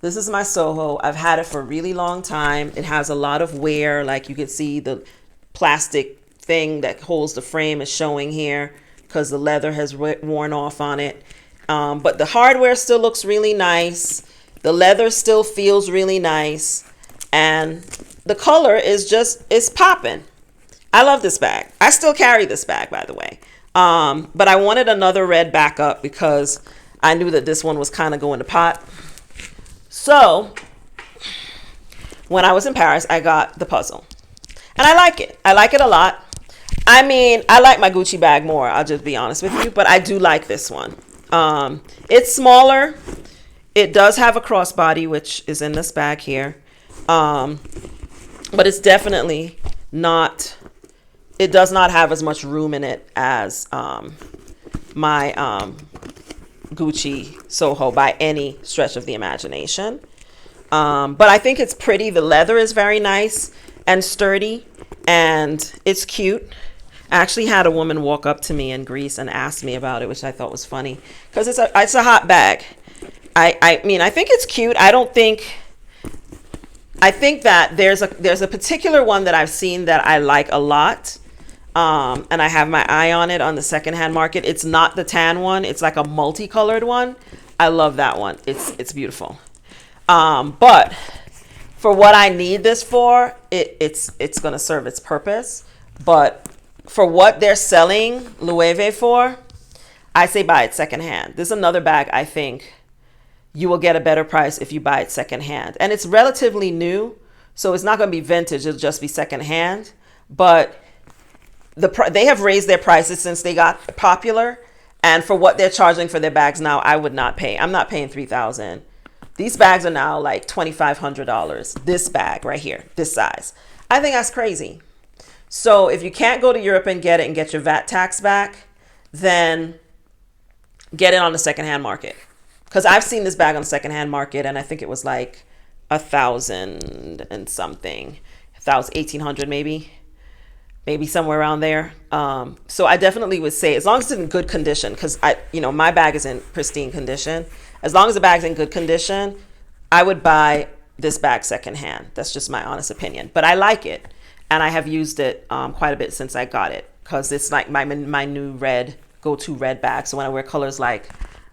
Speaker 1: This is my Soho. I've had it for a really long time. It has a lot of wear. Like you can see the plastic thing that holds the frame is showing here because the leather has worn off on it. But the hardware still looks really nice. The leather still feels really nice. And the color is popping. I love this bag. I still carry this bag, by the way. But I wanted another red backup because I knew that this one was kind of going to pot. So when I was in Paris, I got the puzzle. And I like it. I like it a lot. I mean, I like my Gucci bag more. I'll just be honest with you. But I do like this one. It's smaller. It does have a crossbody, which is in this bag here. But it's definitely not... It does not have as much room in it as my Gucci Soho by any stretch of the imagination. But I think it's pretty. The leather is very nice and sturdy, and it's cute. I actually had a woman walk up to me in Greece and ask me about it, which I thought was funny because it's a hot bag. I mean, I think it's cute. I think that there's a particular one that I've seen that I like a lot. And I have my eye on it on the secondhand market. It's not the tan one. It's like a multicolored one. I love that one. It's beautiful. But for what I need this for, it's going to serve its purpose. But for what they're selling Loewe for, I say buy it secondhand. This is another bag I think you will get a better price if you buy it secondhand. And it's relatively new, so it's not going to be vintage. It'll just be secondhand. But they have raised their prices since they got popular, and for what they're charging for their bags now, I would not pay. I'm not paying $3,000. These bags are now like $2,500. This bag right here, this size. I think that's crazy. So if you can't go to Europe and get it and get your VAT tax back, then get it on the secondhand market. Because I've seen this bag on the secondhand market, and I think it was like 1,000 and something, 1,800 maybe somewhere around there. So I definitely would say, as long as it's in good condition, because my bag is in pristine condition. As long as the bag's in good condition, I would buy this bag secondhand. That's just my honest opinion. But I like it, and I have used it quite a bit since I got it, because it's like my new go-to red bag. So when I wear colors like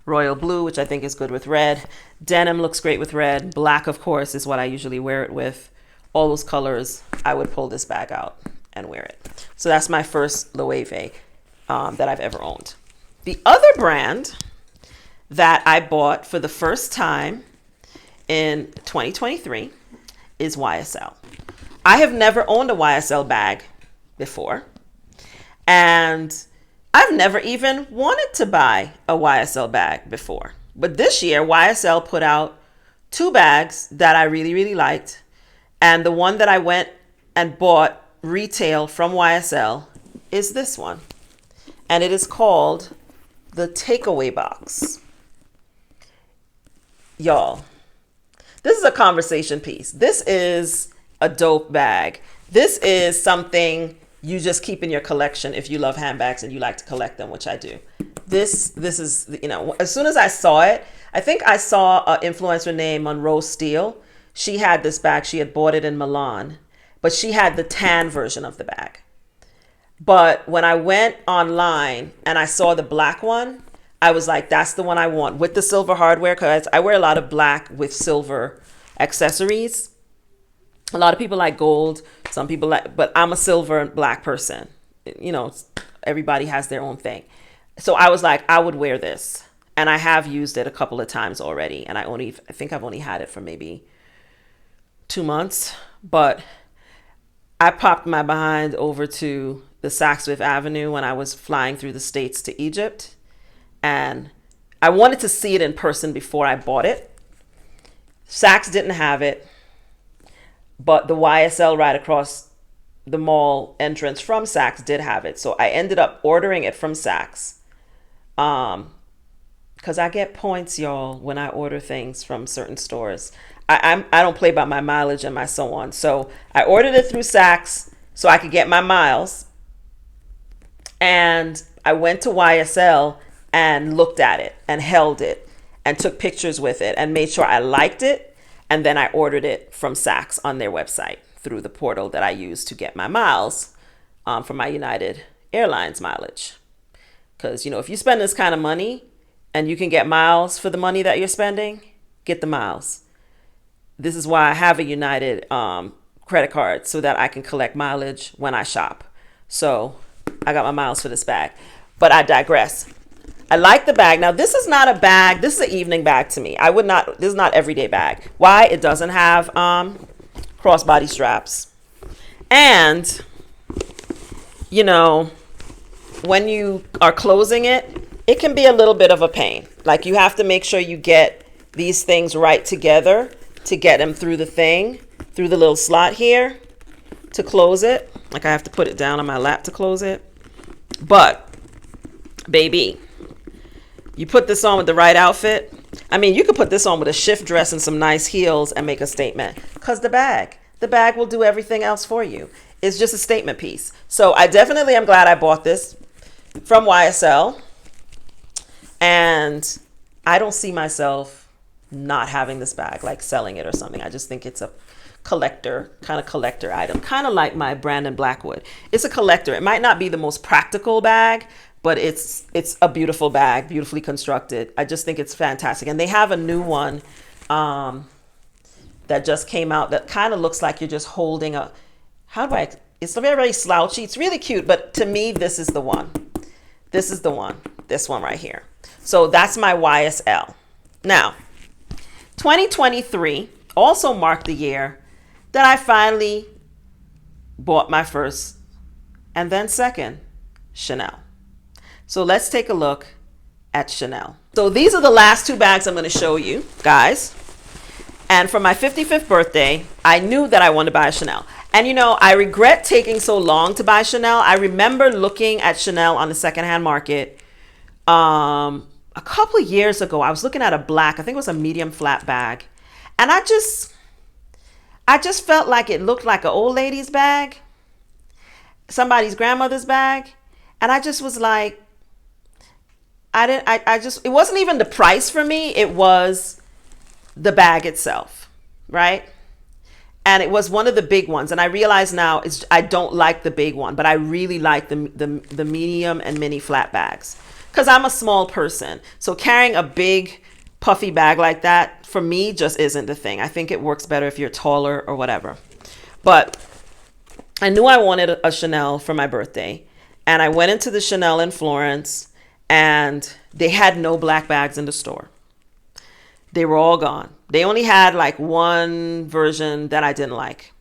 Speaker 1: royal blue, which I think is good with red, denim looks great with red, black of course is what I usually wear it with. All those colors, I would pull this bag out and wear it. So that's my first Loewe that I've ever owned. The other brand that I bought for the first time in 2023 is YSL. I have never owned a YSL bag before, and I've never even wanted to buy a YSL bag before. But this year, YSL put out 2 bags that I really, really liked. And the one that I went and bought retail from YSL is this one. And it is called the Takeaway box. Y'all, this is a conversation piece. This is a dope bag. This is something you just keep in your collection if you love handbags and you like to collect them, which I do. This is, as soon as I saw it, I think I saw an influencer named Monroe Steele. She had this bag. She had bought it in Milan, but she had the tan version of the bag. But when I went online and I saw the black one, I was like, that's the one I want, with the silver hardware, because I wear a lot of black with silver accessories. A lot of people like gold, some people like, but I'm a silver and black person. Everybody has their own thing. So I was like, I would wear this. And I have used it a couple of times already. And I think I've only had it for maybe 2 months. But I popped my behind over to the Saks Fifth Avenue when I was flying through the States to Egypt. And I wanted to see it in person before I bought it. Saks didn't have it, but the YSL right across the mall entrance from Saks did have it. So I ended up ordering it from Saks. Because I get points, y'all, when I order things from certain stores. I don't play by my mileage and my so on. So I ordered it through Saks so I could get my miles. And I went to YSL and looked at it and held it and took pictures with it and made sure I liked it. And then I ordered it from Saks on their website through the portal that I use to get my miles for my United Airlines mileage. Because, if you spend this kind of money and you can get miles for the money that you're spending, get the miles. This is why I have a United credit card, so that I can collect mileage when I shop. So I got my miles for this bag. But I digress. I like the bag. Now, this is not a bag. This is an evening bag to me. This is not everyday bag. Why? It doesn't have crossbody straps. And, when you are closing it, it can be a little bit of a pain. Like, you have to make sure you get these things right together to get them through the little slot here to close it. Like, I have to put it down on my lap to close it. But, baby, you put this on with the right outfit. I mean, you could put this on with a shift dress and some nice heels and make a statement. Because the bag will do everything else for you. It's just a statement piece. So I definitely am glad I bought this from YSL. And I don't see myself not having this bag, like selling it or something. I just think it's a collector item. Kind of like my Brandon Blackwood. It's a collector. It might not be the most practical bag, but it's a beautiful bag, beautifully constructed. I just think it's fantastic. And they have a new one that just came out that kind of looks like you're just holding it's very, very slouchy. It's really cute, but to me, this is the one. This is the one. This one right here. So that's my YSL. Now, 2023 also marked the year that I finally bought my first and then second Chanel. So let's take a look at Chanel. So these are the last 2 bags I'm going to show you guys. And for my 55th birthday, I knew that I wanted to buy a Chanel. And you know, I regret taking so long to buy Chanel. I remember looking at Chanel on the secondhand market a couple of years ago. I was looking at a black, I think it was a medium flat bag. And I just felt like it looked like an old lady's bag, somebody's grandmother's bag. And I just was like, it wasn't even the price for me. It was the bag itself, right? And it was one of the big ones. And I realize now I don't like the big one, but I really like the medium and mini flat bags because I'm a small person. So carrying a big puffy bag like that for me just isn't the thing. I think it works better if you're taller or whatever. But I knew I wanted a Chanel for my birthday. And I went into the Chanel in Florence and they had no black bags in the store. They were all gone. They only had like one version that I didn't like.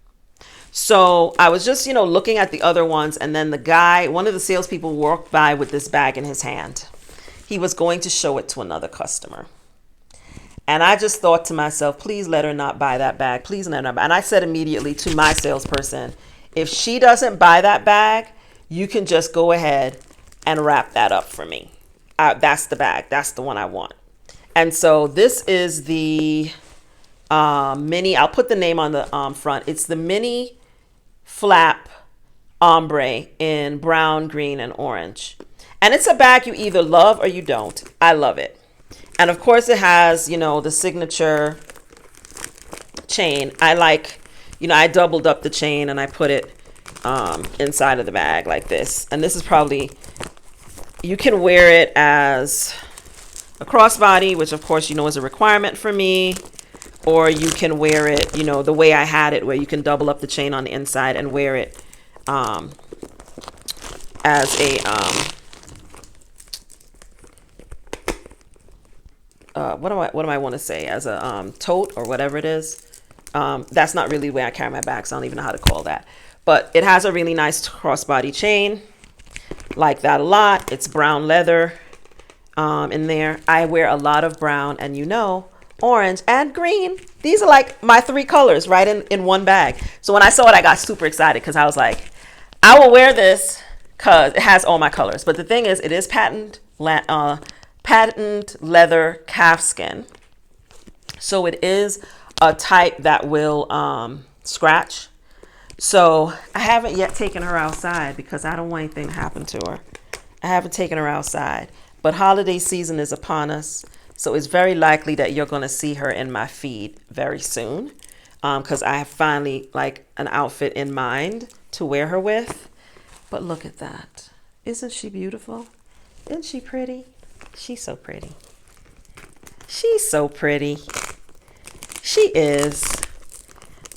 Speaker 1: So I was just, looking at the other ones. And then one of the salespeople walked by with this bag in his hand. He was going to show it to another customer. And I just thought to myself, please let her not buy that bag. Please let her not buy. And I said immediately to my salesperson, if she doesn't buy that bag, you can just go ahead and wrap that up for me. That's the bag. That's the one I want. And so this is the mini. I'll put the name on the front. It's the mini flap ombre in brown, green, and orange. And it's a bag you either love or you don't. I love it. And of course it has, the signature chain. I doubled up the chain and I put it inside of the bag like this. And this is probably, you can wear it as a crossbody, which of course, is a requirement for me. Or you can wear it, the way I had it, where you can double up the chain on the inside and wear it as a, what do I want to say? As a tote or whatever it is. That's not really the way I carry my bag, so I don't even know how to call that. But it has a really nice crossbody chain. Like that a lot. It's brown leather in there. I wear a lot of brown and orange and green. These are like my three colors right in one bag. So when I saw it, I got super excited because I was like, I will wear this because it has all my colors. But the thing is, it is patent leather calfskin. So it is a type that will scratch. So I haven't yet taken her outside because I don't want anything to happen to her. I haven't taken her outside. But holiday season is upon us. So it's very likely that you're going to see her in my feed very soon. Because I have finally an outfit in mind to wear her with. But look at that. Isn't she beautiful? Isn't she pretty? She's so pretty. She's so pretty. She is.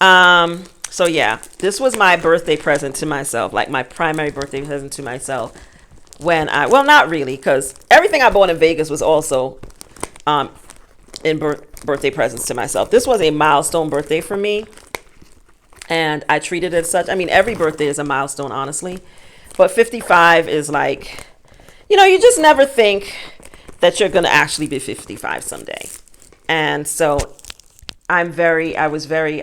Speaker 1: So yeah, this was my birthday present to myself, like my primary birthday present to myself not really, because everything I bought in Vegas was also in birthday presents to myself. This was a milestone birthday for me, and I treated it as such. I mean, every birthday is a milestone, honestly, but 55 is like, you just never think that you're going to actually be 55 someday. And so I was very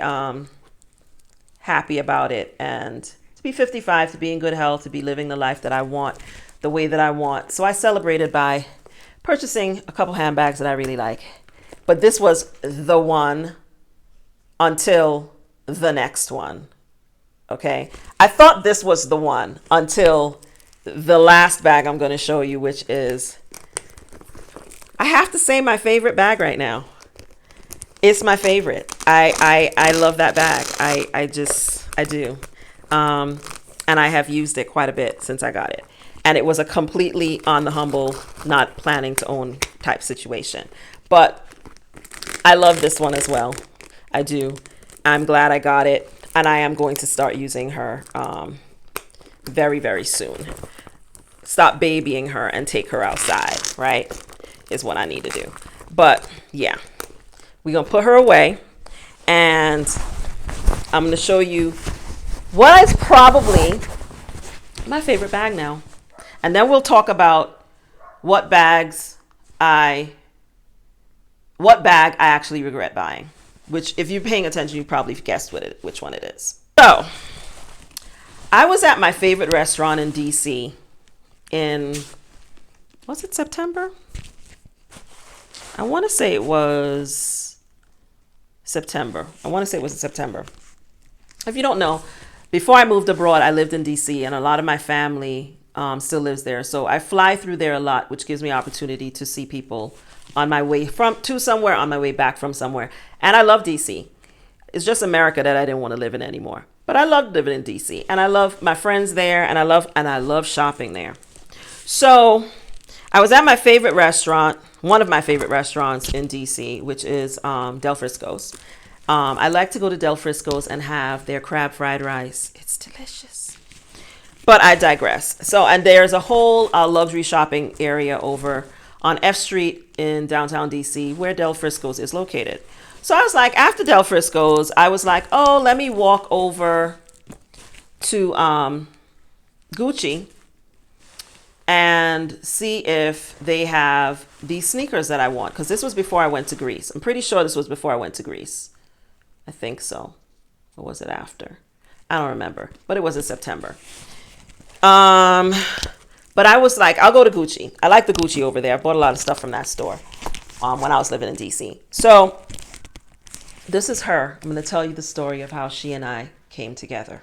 Speaker 1: happy about it, and to be 55, to be in good health, to be living the life that I want, the way that I want. So I celebrated by purchasing a couple handbags that I really like. But this was the one until the next one. Okay. I thought this was the one until the last bag I'm going to show you, which is, I have to say, my favorite bag right now. It's my favorite. I love that bag. I do. And I have used it quite a bit since I got it. And it was a completely on the humble, not planning to own type situation. But I love this one as well. I do. I'm glad I got it. And I am going to start using her very, very soon. Stop babying her and take her outside, right? Is what I need to do. But yeah, we're going to put her away. And I'm going to show you what is probably my favorite bag now. And then we'll talk about what bag I actually regret buying. Which, if you're paying attention, you probably guessed which one it is. So, I was at my favorite restaurant in DC in, was it September? I want to say it was September. I want to say it was in September. If you don't know, before I moved abroad, I lived in DC, and a lot of my family still lives there. So I fly through there a lot, which gives me opportunity to see people on my way to somewhere, on my way back from somewhere. And I love DC. It's just America that I didn't want to live in anymore. But I love living in DC, and I love my friends there, and I love shopping there. So I was at my favorite restaurant, one of my favorite restaurants in DC, which is Del Frisco's. I like to go to Del Frisco's and have their crab fried rice. It's delicious. But I digress. So, and there's a whole luxury shopping area over on F Street in downtown DC where Del Frisco's is located. So I was like, after Del Frisco's, I was like, oh, let me walk over to Gucci and see if they have these sneakers that I want. Because this was before I went to Greece. I'm pretty sure this was before I went to Greece. I think so. Or was it after? I don't remember. But it was in September. But I was like, I'll go to Gucci. I like the Gucci over there. I bought a lot of stuff from that store when I was living in DC. So this is her. I'm going to tell you the story of how she and I came together.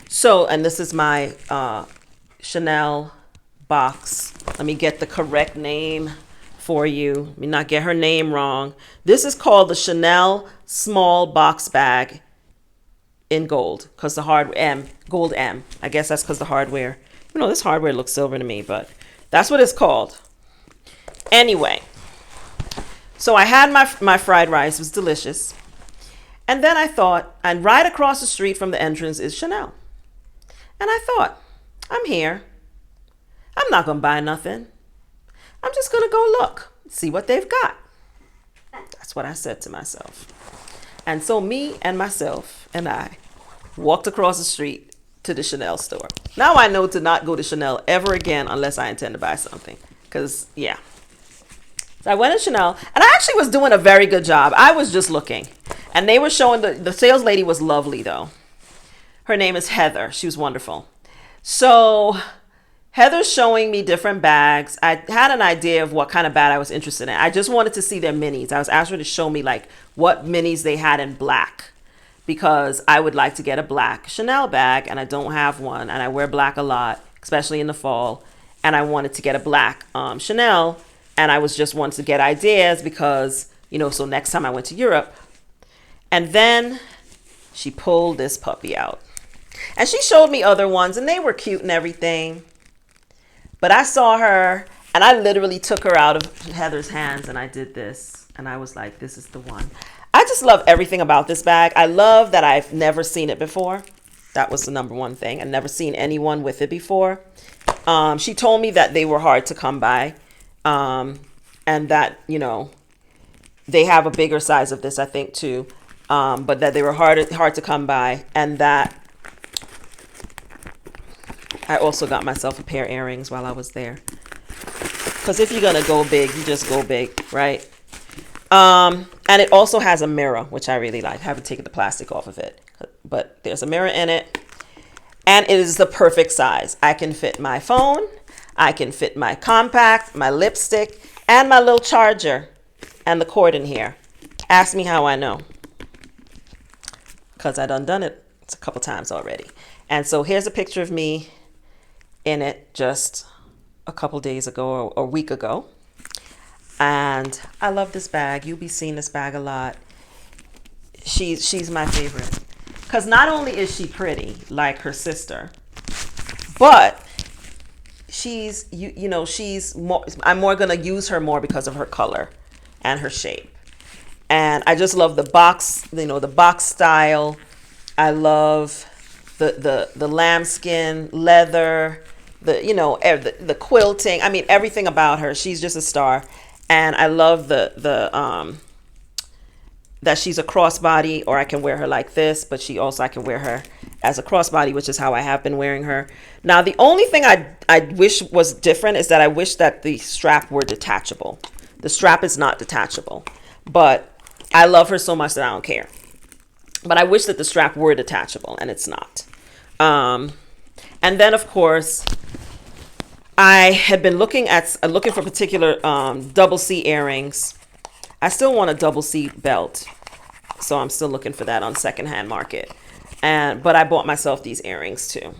Speaker 1: So, and this is my Chanel box. Let me get the correct name for you. Let me not get her name wrong. This is called the Chanel small box bag in gold, because the gold M. I guess that's because the hardware. You know, this hardware looks silver to me, but that's what it's called. Anyway. So I had my fried rice. It was delicious. And then I thought, and right across the street from the entrance is Chanel. And I thought, I'm here. I'm not going to buy nothing. I'm just going to go look, see what they've got. That's what I said to myself. And so me and myself and I walked across the street to the Chanel store. Now I know to not go to Chanel ever again unless I intend to buy something. Because, yeah. So I went to Chanel, and I actually was doing a very good job. I was just looking, and they were showing, the sales lady was lovely, though. Her name is Heather. She was wonderful. So Heather's showing me different bags. I had an idea of what kind of bag I was interested in. I just wanted to see their minis. I was asking her to show me like what minis they had in black, because I would like to get a black Chanel bag, and I don't have one, and I wear black a lot, especially in the fall, and I wanted to get a black Chanel. And I was just wanting to get ideas because, you know, so next time I went to Europe. And then she pulled this puppy out. And she showed me other ones, and they were cute and everything. But I saw her, and I literally took her out of Heather's hands, and I did this. And I was like, this is the one. I just love everything about this bag. I love that I've never seen it before. That was the number one thing. I've never seen anyone with it before. She told me that they were hard to come by. And that, you know, they have a bigger size of this, I think, too. But that they were hard to come by. And that I also got myself a pair of earrings while I was there. Because if you're going to go big, you just go big, right? And it also has a mirror, which I really like. I haven't taken the plastic off of it. But there's a mirror in it. And it is the perfect size. I can fit my phone. I can fit my compact, my lipstick, and my little charger and the cord in here. Ask me how I know. Because I done it a couple times already. And so here's a picture of me in it just a couple days ago or a week ago. And I love this bag. You'll be seeing this bag a lot. She's my favorite. Because not only is she pretty like her sister, but she's, you know, she's more, I'm more going to use her more because of her color and her shape. And I just love the box, you know, the box style. I love the lambskin leather, the quilting. I mean, everything about her. She's just a star. And I love that she's a crossbody, or I can wear her like this, but I can wear her as a crossbody, which is how I have been wearing her. Now, the only thing I wish was different is that I wish that the strap were detachable. The strap is not detachable, but I love her so much that I don't care. But I wish that the strap were detachable, and it's not. And then, of course, I had been looking for particular double C earrings. I still want a double C belt, so I'm still looking for that on secondhand market. But I bought myself these earrings too,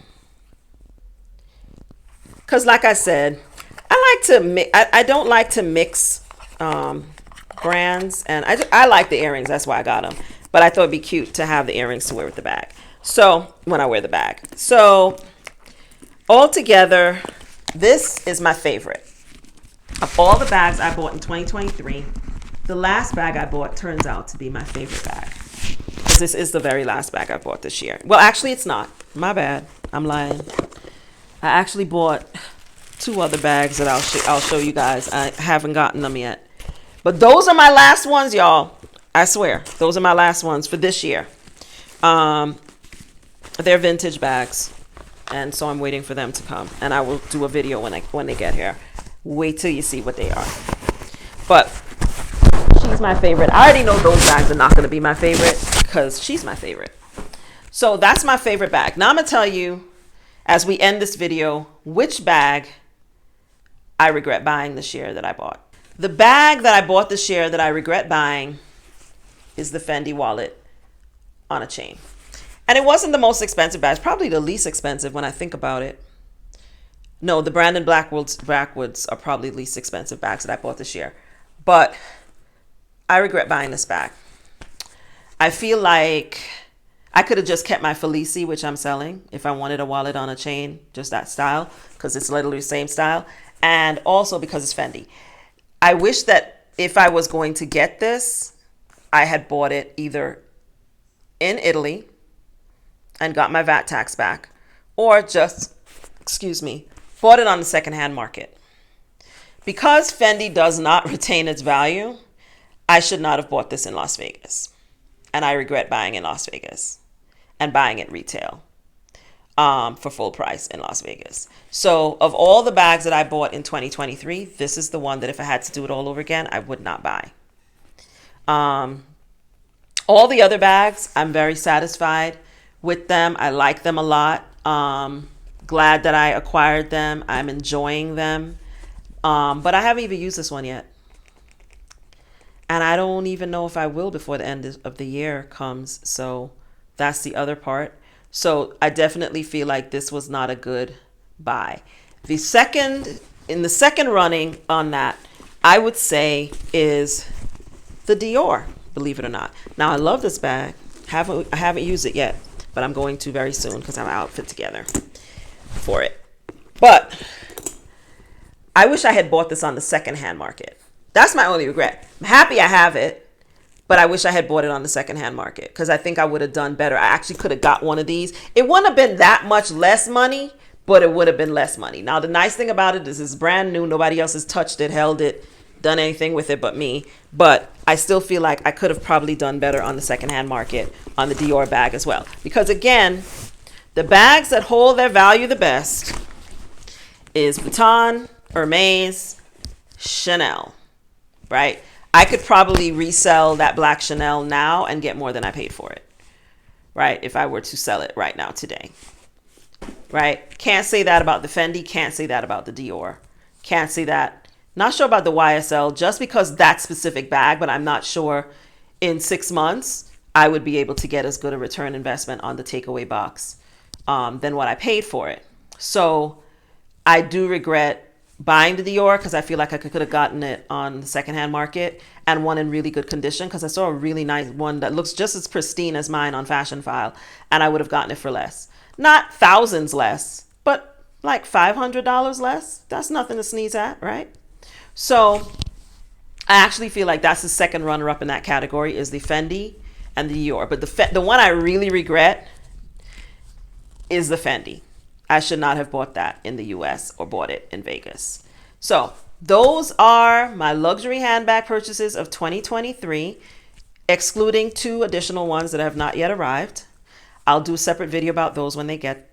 Speaker 1: because like I said, I don't like to mix brands, and I like the earrings. That's why I got them. But I thought it'd be cute to have the earrings to wear with the bag. So when I wear the bag, so altogether, this is my favorite of all the bags I bought in 2023. The last bag I bought turns out to be my favorite bag, because this is the very last bag I bought this year. Well, actually, it's not. My bad. I'm lying. I actually bought 2 other bags that I'll show you guys. I haven't gotten them yet. But those are my last ones, y'all. I swear. Those are my last ones for this year. They're vintage bags. And so I'm waiting for them to come. And I will do a video when they get here. Wait till you see what they are. But she's my favorite. I already know those bags are not going to be my favorite, because she's my favorite. So that's my favorite bag. Now I'm going to tell you, as we end this video, which bag I regret buying this year that I bought. The bag that I bought this year that I regret buying is the Fendi wallet on a chain. And it wasn't the most expensive bag. It's probably the least expensive when I think about it. No, the Brandon Blackwoods are probably the least expensive bags that I bought this year. But I regret buying this bag. I feel like I could have just kept my Felici, which I'm selling, if I wanted a wallet on a chain, just that style, because it's literally the same style. And also because it's Fendi. I wish that if I was going to get this, I had bought it either in Italy and got my VAT tax back, or just, bought it on the secondhand market. Because Fendi does not retain its value, I should not have bought this in Las Vegas. And I regret buying in Las Vegas and buying it retail for full price in Las Vegas. So of all the bags that I bought in 2023, this is the one that if I had to do it all over again, I would not buy. All the other bags, I'm very satisfied with them. I like them a lot. Glad that I acquired them. I'm enjoying them. But I haven't even used this one yet. And I don't even know if I will before the end of the year comes. So that's the other part. So I definitely feel like this was not a good buy. In the second running on that, I would say is the Dior, believe it or not. Now I love this bag. I haven't used it yet, but I'm going to very soon because I'm outfit together for it. But I wish I had bought this on the secondhand market. That's my only regret. I'm happy I have it, but I wish I had bought it on the secondhand market, because I think I would have done better. I actually could have got one of these. It wouldn't have been that much less money, but it would have been less money. Now, the nice thing about it is it's brand new. Nobody else has touched it, held it, done anything with it but me. But I still feel like I could have probably done better on the secondhand market on the Dior bag as well. Because again, the bags that hold their value the best is Vuitton, Hermes, Chanel, right? I could probably resell that black Chanel now and get more than I paid for it, right? If I were to sell it right now today, right? Can't say that about the Fendi. Can't say that about the Dior. Can't say that. Not sure about the YSL, just because that specific bag, but I'm not sure in 6 months I would be able to get as good a return investment on the takeaway box than what I paid for it. So I do regret buying the Dior, because I feel like I could have gotten it on the secondhand market and one in really good condition, because I saw a really nice one that looks just as pristine as mine on Fashion File, and I would have gotten it for less. Not thousands less, but like $500 less. That's nothing to sneeze at, right? So I actually feel like that's the second runner-up in that category, is the Fendi and the Dior. But the one I really regret is the Fendi. I should not have bought that in the US or bought it in Vegas. So those are my luxury handbag purchases of 2023, excluding 2 additional ones that have not yet arrived. I'll do a separate video about those when they get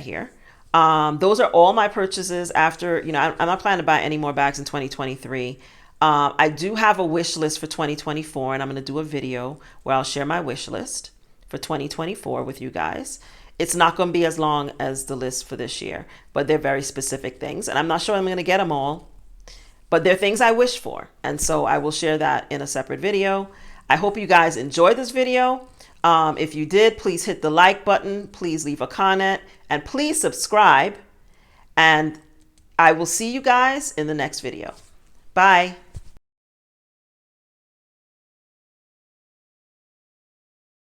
Speaker 1: here. Those are all my purchases after, I'm not planning to buy any more bags in 2023. I do have a wish list for 2024, and I'm going to do a video where I'll share my wish list for 2024 with you guys. It's not going to be as long as the list for this year, but they're very specific things. And I'm not sure I'm going to get them all, but they're things I wish for. And so I will share that in a separate video. I hope you guys enjoyed this video. If you did, please hit the like button. Please leave a comment and please subscribe. And I will see you guys in the next video. Bye.